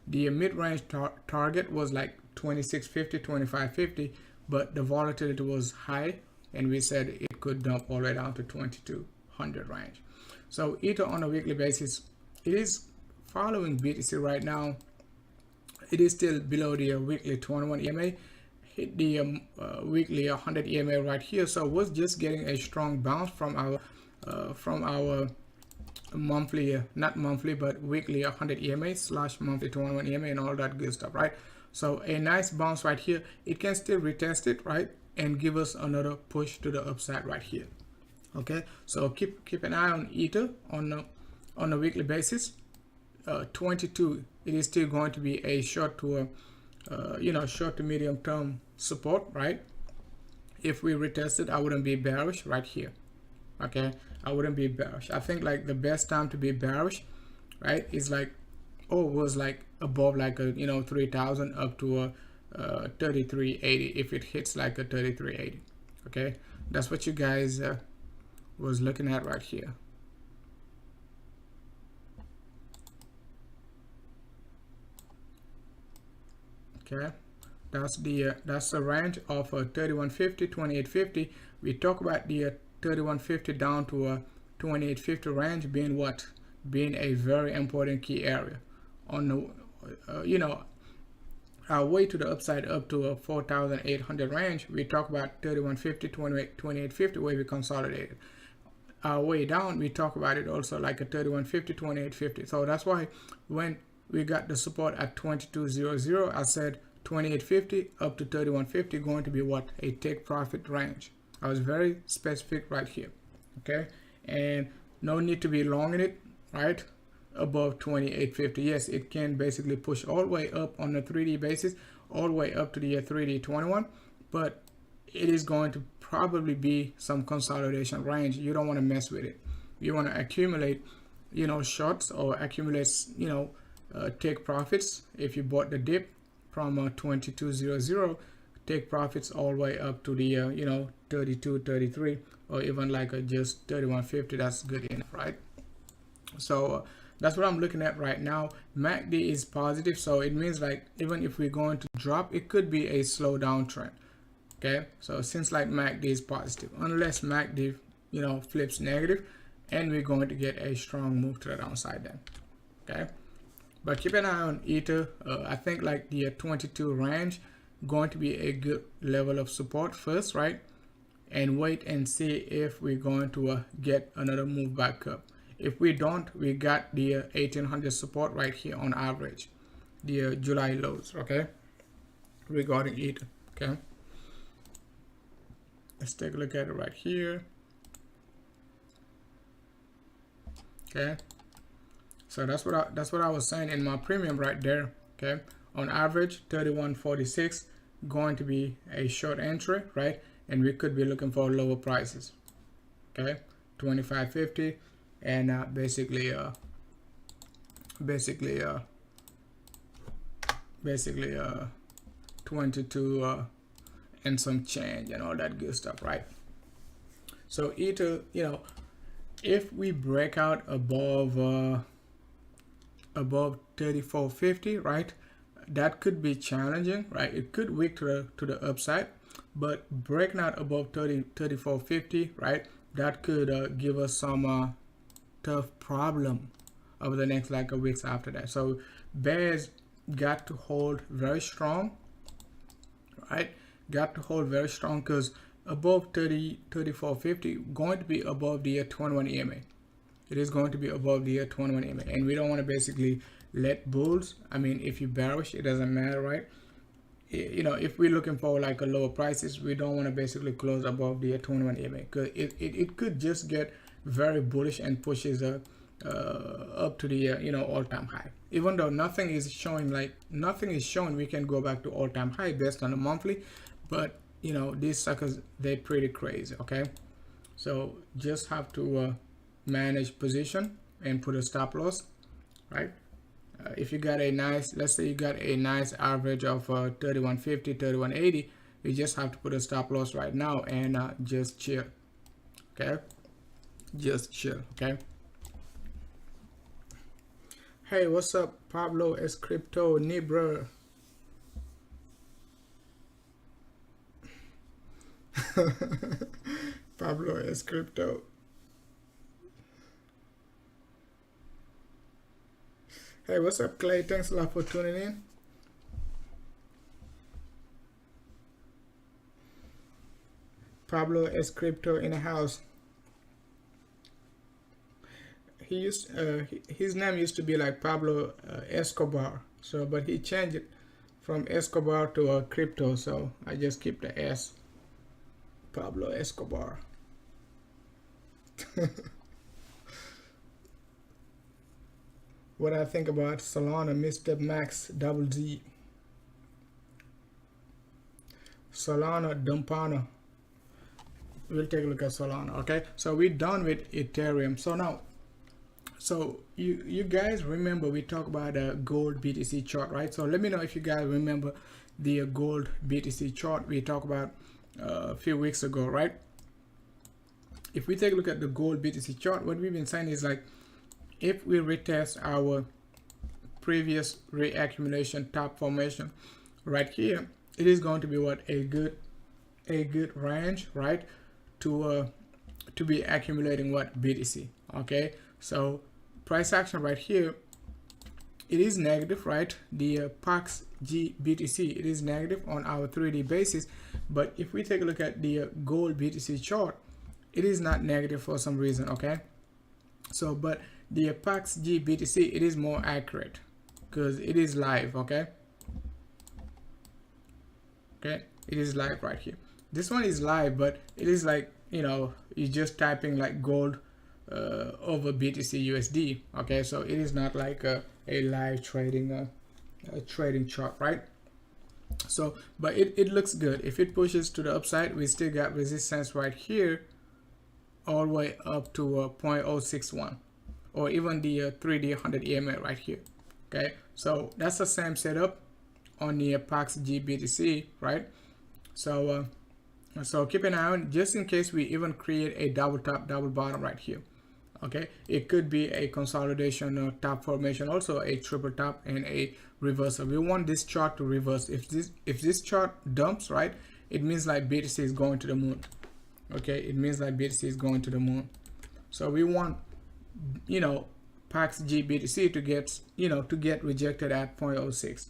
The mid-range target was like 2650, 2550, but the volatility was high, and we said it could dump all the way down to 2200 range. So Ether on a weekly basis, it is following BTC right now. It is still below the weekly 21 EMA. Hit the weekly 100 EMA right here, so was just getting a strong bounce from our monthly, not monthly but weekly 100 EMA / monthly 21 EMA and all that good stuff, right? So a nice bounce right here. It can still retest it, right, and give us another push to the upside right here. Okay, so keep an eye on Ether on a weekly basis. 22, it is still going to be a short to short to medium term support, right? If we retest it, I wouldn't be bearish right here. Okay, I wouldn't be bearish. I think like the best time to be bearish, right, is like was like above like a 3000 up to a 3380 if it hits like a 3380. Okay, that's what you guys was looking at right here. Okay, that's the range of 3150, 2850. We talk about the 3150 down to a 2850 range being what? Being a very important key area on the our way to the upside up to a 4800 range. We talk about 3150, 2850 where we consolidated. Our way down, we talk about it also like a 3150, 2850. So that's why when we got the support at 2200, I said 2850 up to 3150 going to be what? A take profit range. I was very specific right here. Okay, and no need to be long in it, right? Above 2850. Yes, it can basically push all the way up on the 3D basis, all the way up to the 3D 21, but it is going to probably be some consolidation range. You don't want to mess with it. You want to accumulate, shorts, or accumulate, take profits. If you bought the dip from 2200, take profits all the way up to the 32, 33, or even like just 3150. That's good enough, right? So that's what I'm looking at right now. MACD is positive, so it means like even if we're going to drop, it could be a slow down trend. Okay, so since like MACD is positive, unless MACD flips negative, and we're going to get a strong move to the downside then. Okay, but keep an eye on Ether. I think like the 22 range going to be a good level of support first, right? And wait and see if we're going to get another move back up. If we don't, we got the 1800 support right here on average, the July lows. Okay, regarding Ether. Okay, let's take a look at it right here. Okay, so that's what I was saying in my premium right there. Okay, on average 3146 going to be a short entry, right? And we could be looking for lower prices. Okay, 2550, and basically 22 and some change and all that good stuff, right? So either, you know, if we break out above 3450, right, that could be challenging, right? It could wick to the upside, but breaking out above 3450, right, that could give us some tough problem over the next like a weeks after that. So bears got to hold very strong, right? Got to hold very strong, because above 3450 going to be above the 21ema. It is going to be above the 21ema, and we don't want to basically let bulls, I mean, if you bearish, it doesn't matter, right? You know, if we're looking for like a lower prices, we don't want to basically close above the 21ema, because it could just get very bullish and pushes up to the you know, all-time high. Even though nothing is showing, we can go back to all-time high based on the monthly, but you know, these suckers, they're pretty crazy. Okay, so just have to manage position and put a stop loss, right? If you got a nice, let's say you got a nice average of 3150, 3180, you just have to put a stop loss right now and just chill. Okay, just chill. Okay. Hey, what's up, Pablo S Crypto Nibra? Pablo S Crypto. Hey, what's up, Clay? Thanks a lot for tuning in. Pablo S Crypto in the house. He used his name used to be like Pablo Escobar, so but he changed it from Escobar to Crypto, so I just keep the S. Pablo Escobar. What I think about Solana, Mr. Max Double Z. Solana Dumpana. We'll take a look at Solana. Okay, so we're done with Ethereum. So now, so you guys remember we talked about a gold BTC chart, right? So let me know if you guys remember the gold BTC chart we talked about a few weeks ago, right? If we take a look at the gold BTC chart, what we've been saying is like, if we retest our previous reaccumulation top formation right here, it is going to be what, a good range, right, to be accumulating what, BTC. Okay, so price action right here, it is negative, right? The PAX G BTC, it is negative on our 3D basis, but if we take a look at the gold BTC chart, it is not negative for some reason. Okay, so but the PAX G BTC, it is more accurate because it is live. Okay, it is live right here. This one is live, but it is like, you know, you're just typing like gold over BTC USD. Okay, so it is not like a live trading trading chart, right? So but it looks good. If it pushes to the upside, we still got resistance right here all the way up to 0.061, or even the 3D 100ema right here. Okay, so that's the same setup on the PAX G BTC, right? So so keep an eye on, just in case we even create a double top double bottom right here. Okay, it could be a consolidation top formation, also a triple top and a reversal. We want this chart to reverse. If this chart dumps, right, it means like BTC is going to the moon. Okay, it means like BTC is going to the moon. So we want, you know, PAX G BTC to get, you know, to get rejected at 0.06.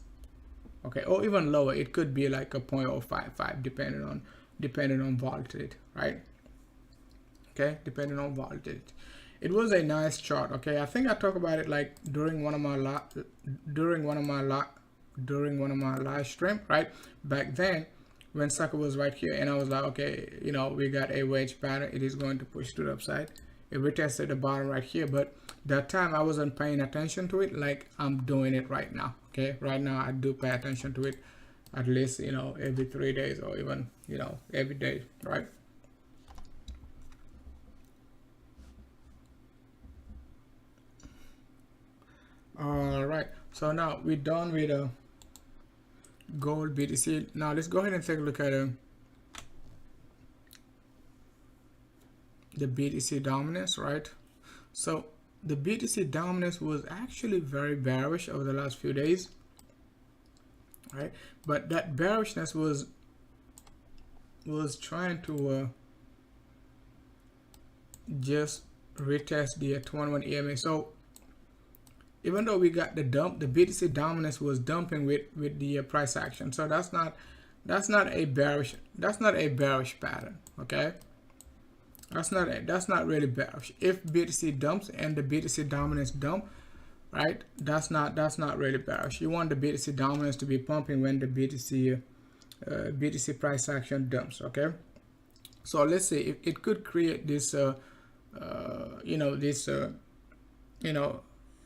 Okay, or even lower. It could be like a 0.055 depending on volatility, right? Okay, depending on volatility. It was a nice chart. Okay, I think I talked about it like during one of my live stream, right? Back then when sucker was right here, and I was like, okay, you know, we got a wedge pattern, it is going to push to the upside. It retested the bottom right here, but that time I wasn't paying attention to it like I'm doing it right now. Okay, right now I do pay attention to it at least, you know, every 3 days, or even, you know, every day, right? All right, so now we're done with gold, BTC. Now let's go ahead and take a look at the BTC dominance, right? So the BTC dominance was actually very bearish over the last few days, right? But that bearishness was trying to just retest the 21ema. So even though we got the dump, the BTC dominance was dumping with the price action. So that's not a bearish pattern, okay? That's not really bearish. If BTC dumps and the BTC dominance dump, right? That's not really bearish. You want the BTC dominance to be pumping when the BTC price action dumps, okay? So let's say if it could create this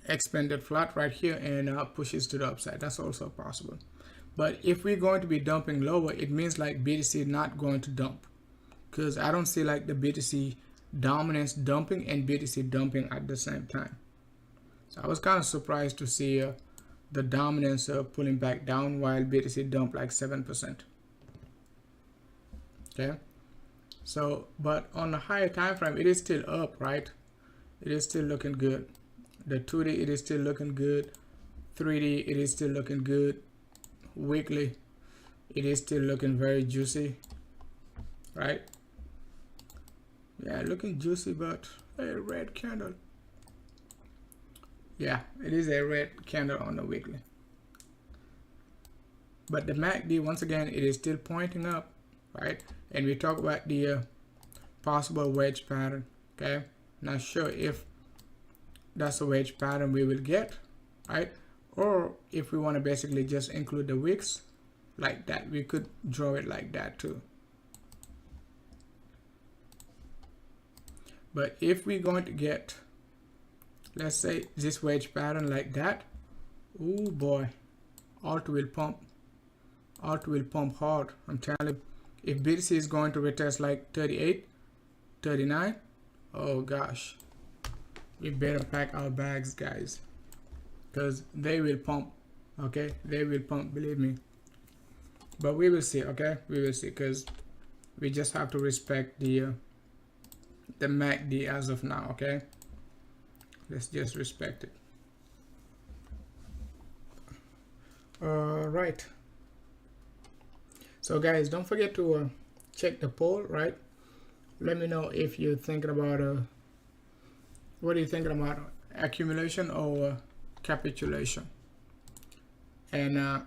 expanded flat right here and pushes to the upside. That's also possible. But if we're going to be dumping lower, it means like BTC not going to dump, because I don't see like the BTC dominance dumping and BTC dumping at the same time. So I was kind of surprised to see the dominance pulling back down while BTC dumped like 7%. Okay, so but on the higher time frame, it is still up, right? It is still looking good. The 2D, it is still looking good. 3D, it is still looking good. Weekly, it is still looking very juicy, right? Yeah, looking juicy, but a red candle. Yeah, it is a red candle on the weekly. But the MACD, once again, it is still pointing up, right? And we talk about the possible wedge pattern, okay? Not sure if that's a wedge pattern we will get, right? Or if we want to basically just include the wicks like that, we could draw it like that too. But if we're going to get, let's say, this wedge pattern like that, oh boy, alt will pump hard. I'm telling you, if BTC is going to retest like 38, 39, oh gosh, we better pack our bags, guys, because they will pump. Okay, they will pump, believe me. But we will see. Okay, we will see, because we just have to respect the MACD as of now. Okay, let's just respect it. Right, so guys, don't forget to check the poll, right? Let me know if you're thinking about what are you thinking about, accumulation or capitulation? And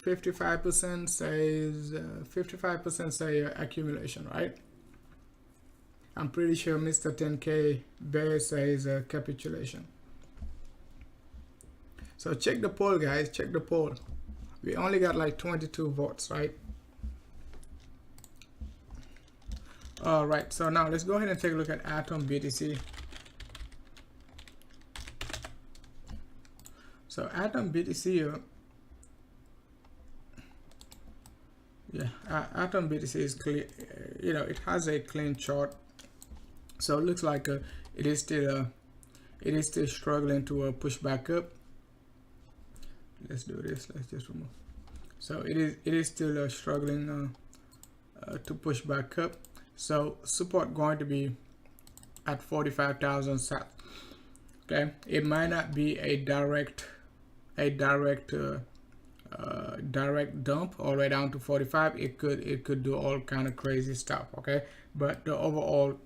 55% says 55% say accumulation, right? I'm pretty sure Mr. 10K Bear says capitulation. So check the poll, guys. Check the poll. We only got like 22 votes, right? All right, so now let's go ahead and take a look at Atom BTC. So Atom BTC, Atom BTC is clear. It has a clean chart, so it looks like it is still struggling to push back up. Let's do this. Let's just remove. So it is still struggling to push back up. So support going to be at 45,000 south. Okay, it might not be a direct dump all the way down to 45. It could do all kind of crazy stuff. Okay, but the overall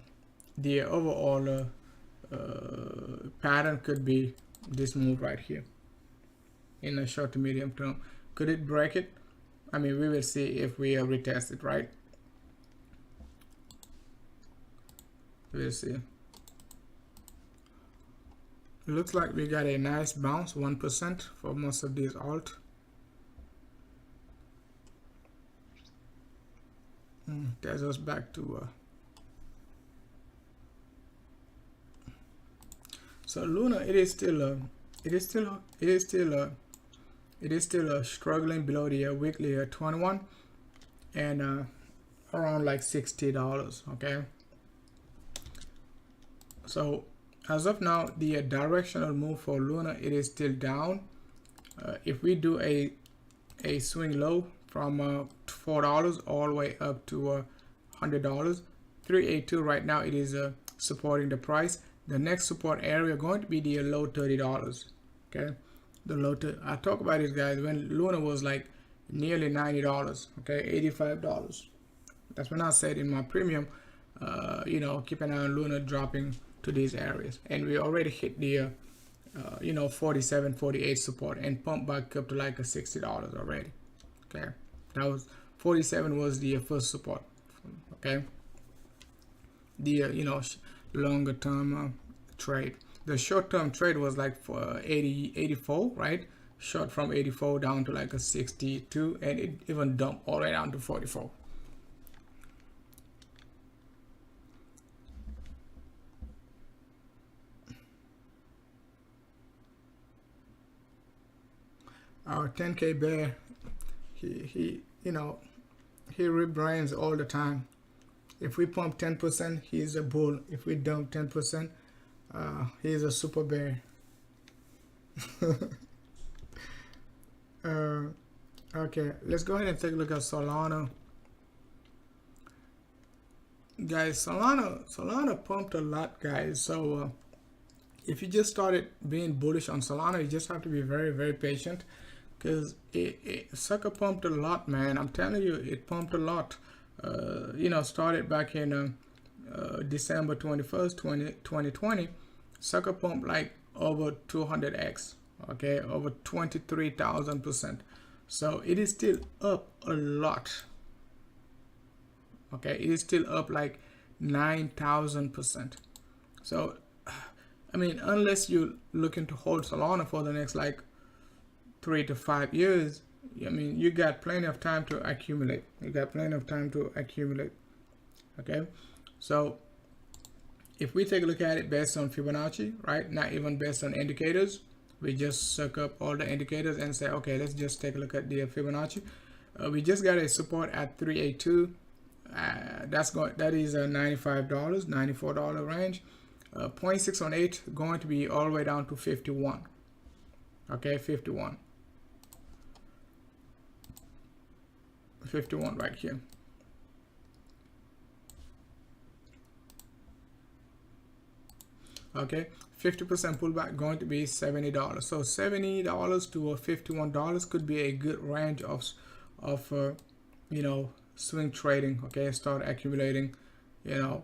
pattern could be this move right here in the short to medium term. Could it break it? I mean, we will see if we retest it, right? We'll see. Looks like we got a nice bounce, 1% for most of these alt. Takes us back to so Luna. It is still struggling below the weekly 21 and around like $60. Okay. So as of now, the directional move for Luna, it is still down. If we do a a swing low from $4 all the way up to $100. 382 right now, it is supporting the price. The next support area going to be the low $30. Okay, the low I talk about it, guys, when Luna was like nearly $90. Okay, $85. That's when I said in my premium, you know, keep an eye on Luna dropping to these areas, and we already hit the you know, 47, 48 support and pumped back up to like a $60 already. Okay, that was 47 was the first support. Okay, the you know, longer term trade. The short term trade was like for 84, right? Short from 84 down to like a 62, and it even dumped all the way down to 44. Our 10K bear, he you know, he rebrands all the time. If we pump 10%, he's a bull. If we dump 10%, he's a super bear. Okay, let's go ahead and take a look at Solana. Guys, Solana pumped a lot, guys. So if you just started being bullish on Solana, you just have to be very, very patient, because it sucker pumped a lot, man. I'm telling you, it pumped a lot. You know, started back in December 21st, 2020. Sucker pumped like over 200x. Okay, over 23,000%. So it is still up a lot. Okay, it is still up like 9,000%. So I mean, unless you're looking to hold Solana for the next like 3 to 5 years, I mean, you got plenty of time to accumulate. You got plenty of time to accumulate. Okay, so if we take a look at it based on Fibonacci, right? Not even based on indicators. We just suck up all the indicators and say, okay, let's just take a look at the Fibonacci. We just got a support at 382. That is a $95, $94 range. 0.618 going to be all the way down to 51. Okay, 51 right here. Okay, 50% pullback going to be $70. So $70 to $51 could be a good range of you know, swing trading. Okay, start accumulating, you know,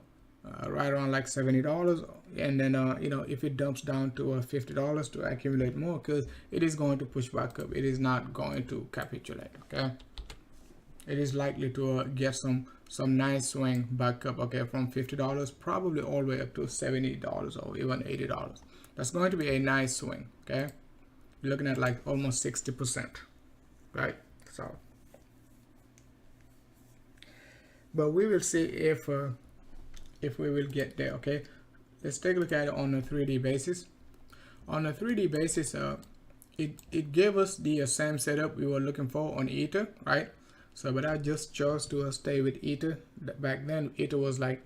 right around like $70, and then you know, if it dumps down to $50 to accumulate more, because it is going to push back up. It is not going to capitulate. Okay, it is likely to get some nice swing back up. Okay, from $50 probably all the way up to $70 or even $80. That's going to be a nice swing. Okay, you're looking at like almost 60%, right? So, but we will see if we will get there. Okay, let's take a look at it on a 3D basis. On a 3D basis, it gave us the same setup we were looking for on Ether, right? So, but I just chose to stay with Ether. Back then, Ether was like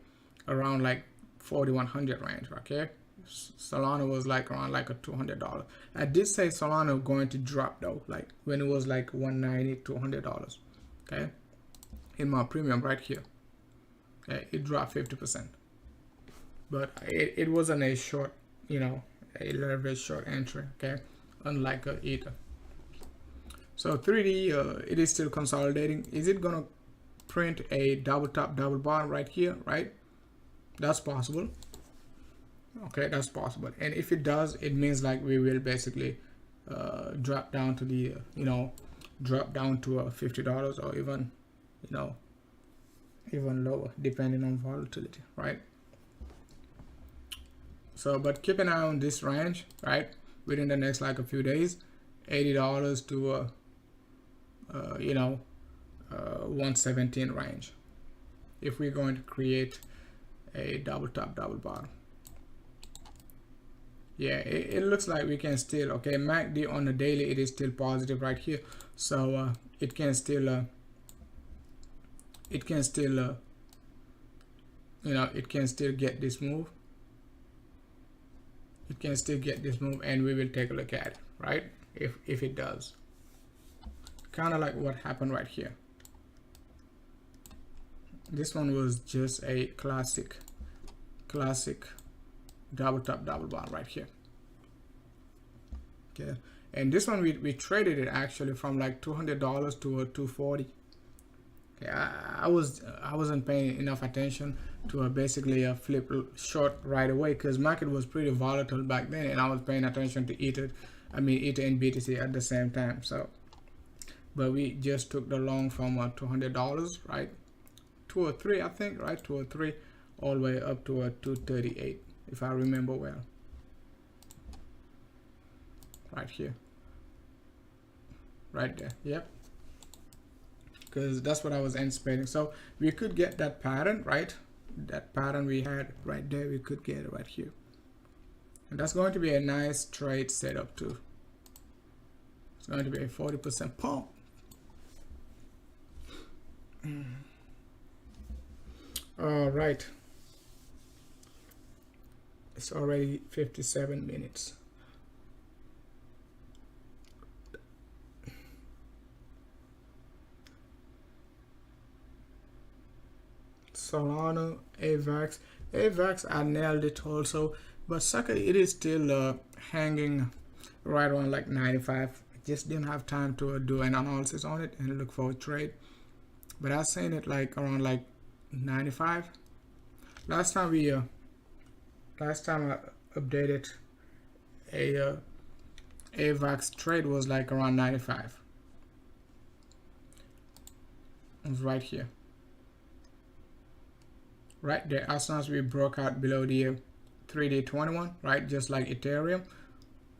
around like 4,100 range. Okay, Solana was like around like a $200. I did say Solana going to drop though, like when it was like $190, $200. Okay, in my premium right here. Okay, it dropped 50%, but it wasn't a short, you know, a leverage short entry. Okay, unlike Ether. So 3D, it is still consolidating. Is it gonna print a double top, double bottom right here? Right, that's possible. Okay, that's possible. And if it does, it means like we will basically drop down to the you know, drop down to $50 or even, you know, even lower depending on volatility, right? So, but keep an eye on this range, right? Within the next like a few days, $80 to you know, 117 range, if we're going to create a double top, double bottom. Yeah, it looks like we can still, okay, MACD on the daily, it is still positive right here. So it can still you know, it can still get this move. It can still get this move, and we will take a look at it, right? If it does. kind of like what happened right here. This one was just a classic double top double bottom right here. Okay, and this one we traded it actually from like $200 to a $240. Okay, I wasn't paying enough attention to basically a flip short right away because market was pretty volatile back then, and I was paying attention to Ether and BTC at the same time. So, but we just took the long from $200, right? 203, I think, right? 203 all the way up to a 238, if I remember well. Right here, right there. Yep, because that's what I was anticipating. So we could get that pattern, right? That pattern we had right there, we could get it right here, and that's going to be a nice trade setup too. It's going to be a 40% pump. All right, it's already 57 minutes. Solana, AVAX, I nailed it also, but sucker, it is still hanging right around like 95. I just didn't have time to do an analysis on it and look for a trade, but I seen it like around like 95. Last time I updated a AVAX trade was like around 95. It was right here, right there, as soon as we broke out below the 3D 21, right? Just like Ethereum,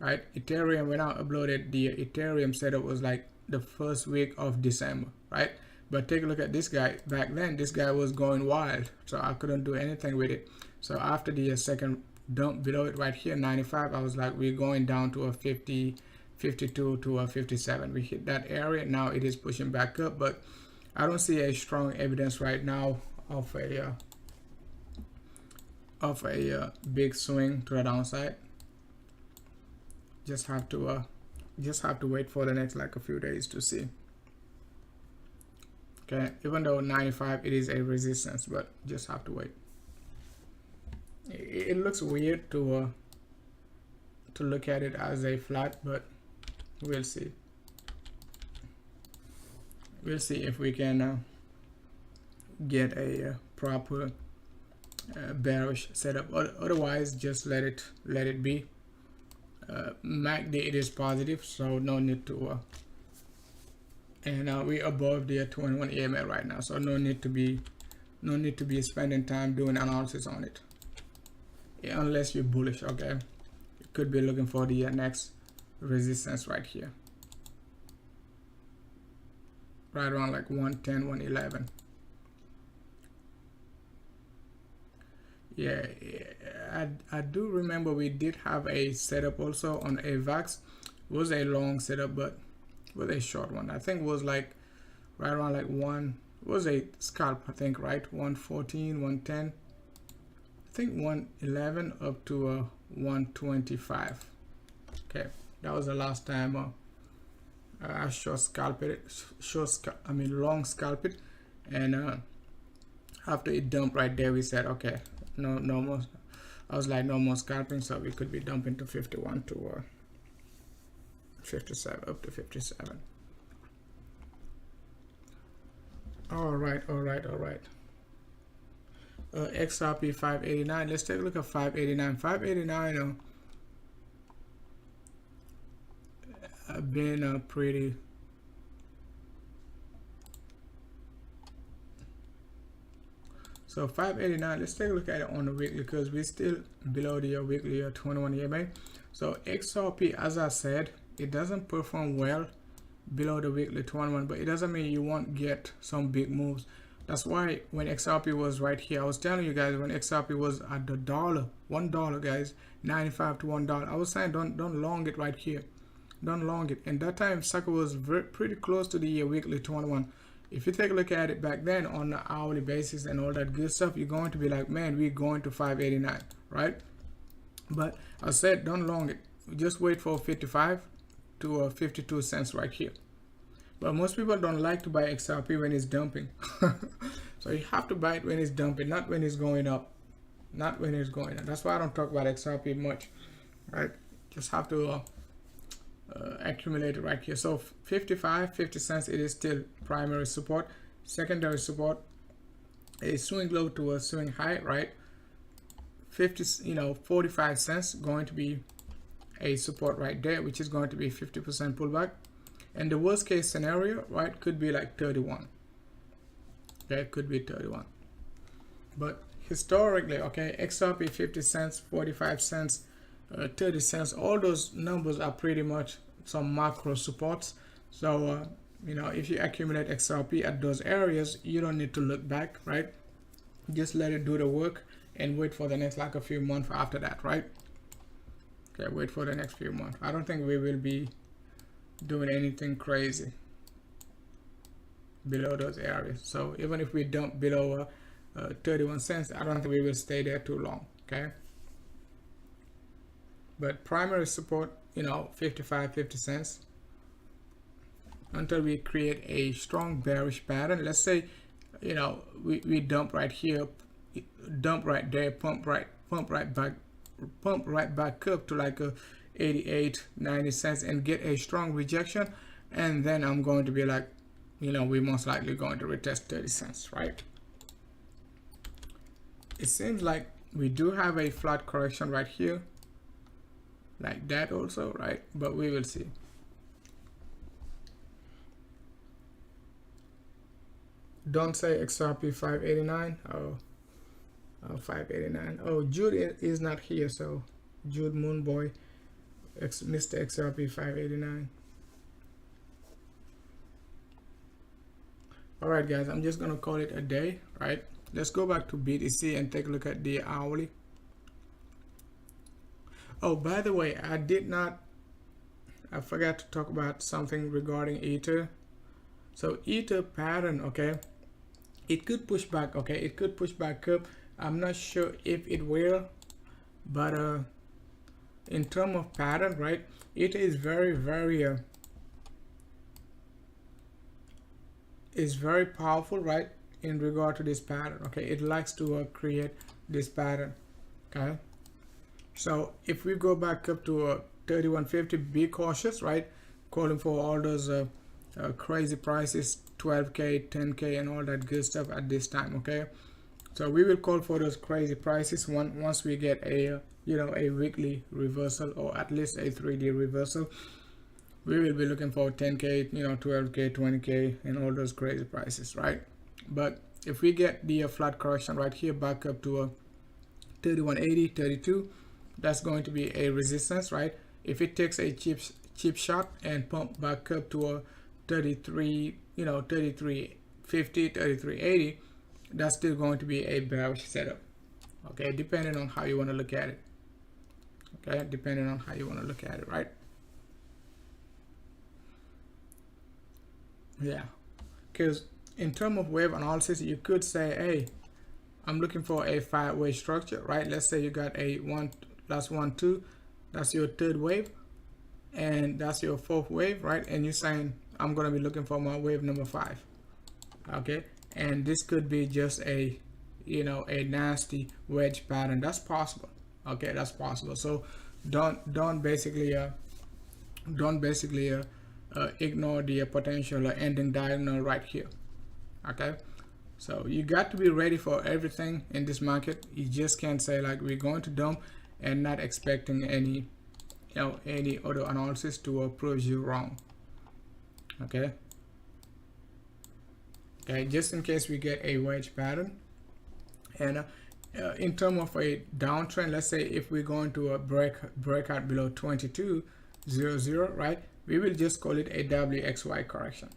right? Ethereum, when I uploaded the Ethereum setup was like the first week of December, right? But take a look at this guy. Back then, this guy was going wild, so I couldn't do anything with it. So after the second dump below it right here, 95, I was like, we're going down to a 50, 52 to a 57. We hit that area. Now it is pushing back up, but I don't see a strong evidence right now of a big swing to the downside. Just have to wait for the next like a few days to see. Okay, even though 95 it is a resistance, but just have to wait. It looks weird to look at it as a flat, but we'll see. We'll see if we can get a proper bearish setup. Otherwise, just let it be. MACD, it is positive, so no need to. And we're above the 21ema right now, so no need to be spending time doing analysis on it, unless you're bullish. Okay, you could be looking for the next resistance right here, right around like 110, 111. Yeah, I do remember we did have a setup also on AVAX. It was a long setup, but with a short one. I think it was like right around like it was a scalp, I think, right? 114, 110, I think 111 up to 125. Okay, that was the last time I short scalped it, long scalp it, and after it dumped right there, we said okay, no more. I was like, no more scalping, so we could be dumping to 51 to 57, up to 57. All right. XRP 589. Let's take a look at 589. 589 been pretty. So 589, let's take a look at it on the weekly, because we're still below the weekly 21ema. So XRP, as I said, it doesn't perform well below the weekly 21, but it doesn't mean you won't get some big moves. That's why when XRP was right here, I was telling you guys, when XRP was at the $1 guys, 95 to $1, I was saying don't long it right here, don't long it. And that time sucker was pretty close to the weekly 21. If you take a look at it back then on the hourly basis and all that good stuff, you're going to be like, man, we're going to 589, right? But I said don't long it, just wait for 55 to 52 cents right here. But most people don't like to buy XRP when it's dumping. So you have to buy it when it's dumping, not when it's going up. Not when it's going up. That's why I don't talk about XRP much, right? Just have to accumulate it right here. So 50 cents, it is still primary support. Secondary support, a swing low to a swing high, right? 45 cents going to be a support right there, which is going to be 50% pullback. And the worst case scenario, right, could be like 31. Okay, it could be 31. But historically, okay, XRP 50 cents, 45 cents, 30 cents, all those numbers are pretty much some macro supports. So if you accumulate XRP at those areas, you don't need to look back, right? Just let it do the work and wait for the next like a few months after that, right? Okay, wait for the next few months. I don't think we will be doing anything crazy below those areas. So even if we dump below 31 cents, I don't think we will stay there too long. Okay, but primary support, 50 cents until we create a strong bearish pattern. Let's say we dump right here, dump right there, pump right back up to like a 88-90 cents and get a strong rejection, and then I'm going to be like, we most likely going to retest 30 cents, right? It seems like we do have a flat correction right here like that also, right? But we will see. Don't say XRP 589. Oh, 589. Oh, Jude is not here, so Jude Moonboy, Mr. XRP 589. All right, guys, I'm just gonna call it a day, right? Let's go back to BTC and take a look at the hourly. Oh, by the way, I forgot to talk about something regarding Ether. So Ether pattern, okay, it could push back, okay, it could push back up. I'm not sure if it will, but in terms of pattern, right, it is very powerful, right, in regard to this pattern. Okay, it likes to create this pattern. Okay, so if we go back up to 3150, be cautious, right, calling for all those crazy prices, 12k, 10k, and all that good stuff at this time. Okay, so we will call for those crazy prices once we get a a weekly reversal, or at least a 3D reversal. We will be looking for 10k, 12k, 20k, and all those crazy prices, right? But if we get the flat correction right here back up to a 3180, 32, that's going to be a resistance, right? If it takes a cheap shot and pump back up to a 33, 3350, 3380, that's still going to be a bearish setup. Okay, depending on how you want to look at it. Okay, depending on how you want to look at it, right? Yeah, because in terms of wave analysis, you could say, hey, I'm looking for a 5-way structure, right? Let's say you got a 1, that's 1, 2, that's your third wave, and that's your fourth wave, right? And you're saying, I'm going to be looking for my wave number 5. Okay, and this could be just a a nasty wedge pattern. That's possible. Okay, that's possible. So don't basically ignore the potential ending diagonal right here. Okay, so you got to be ready for everything in this market. You just can't say like we're going to dump and not expecting any any other analysis to prove you wrong. Okay, just in case we get a wedge pattern. And in terms of a downtrend, let's say if we're going to a breakout below 2200, right, we will just call it a WXY correction.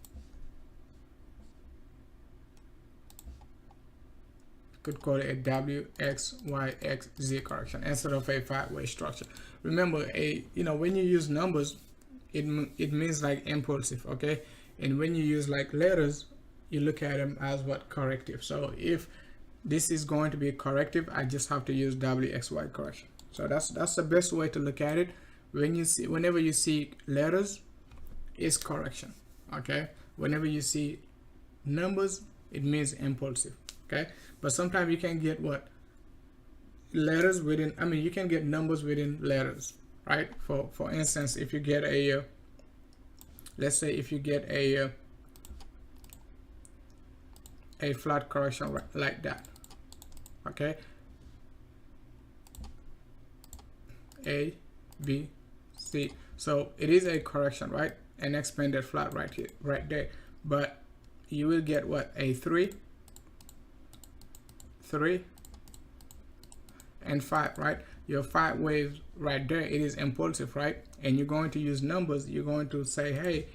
Could call it a WXYXZ correction instead of a 5-way structure. Remember, when you use numbers, it means like impulsive, okay? And when you use like letters, you look at them as what? Corrective. So if this is going to be corrective, I just have to use WXY correction. So that's the best way to look at it. Whenever you see letters, is correction. Okay, whenever you see numbers, it means impulsive. Okay, but sometimes you can get what letters within, I mean, you can get numbers within letters, right? For instance, if you get a let's say if you get a flat correction like that, okay, A, B, C, so it is a correction, right? An expanded flat right here, right there, but you will get what, a 3, and 5, right? Your 5 waves right there, it is impulsive, right? And you're going to use numbers. You're going to say, hey,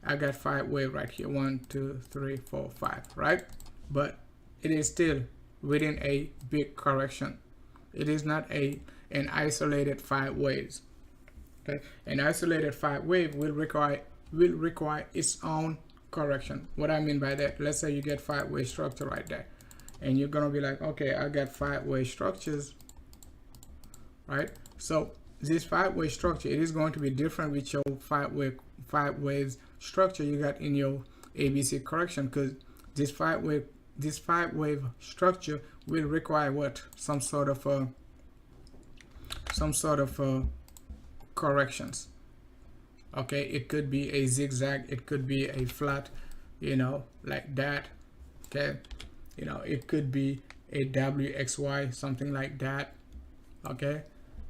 I got 5 waves right here, 1, 2, 3, 4, 5, right? But it is still within a big correction. It is not an isolated 5 waves. Okay, an isolated 5 wave will require its own correction. What I mean by that, let's say you get 5-way structure right there, and you're gonna be like, okay, I got 5-way structures, right? So this 5-way structure, it is going to be different with your 5 waves structure you got in your ABC correction, because this 5-wave structure will require what, some sort of corrections. Okay, it could be a zigzag, it could be a flat, you know, like that. Okay, you know, it could be a WXY, something like that. Okay,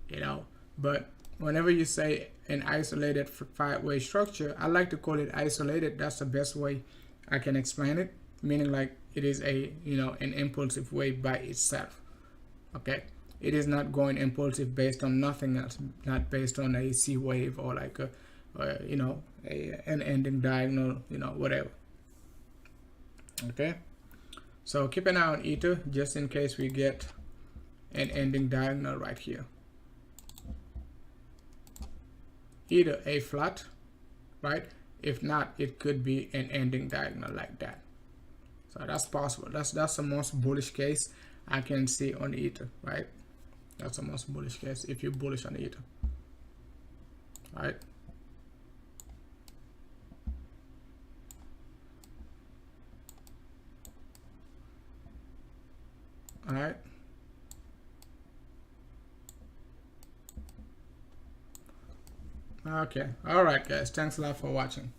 you know, but whenever you say an isolated 5-way structure, I like to call it isolated. That's the best way I can explain it, meaning like it is a, you know, an impulsive wave by itself. Okay, it is not going impulsive based on nothing else, not based on a C wave or like a you know, an ending diagonal, you know, whatever. Okay, so keep an eye on Ether just in case we get an ending diagonal right here, either a flat, right? If not, it could be an ending diagonal like that. So that's possible. That's the most bullish case I can see on Ether, right? That's the most bullish case if you're bullish on Ether, right? All right. Okay. All right, guys. Thanks a lot for watching.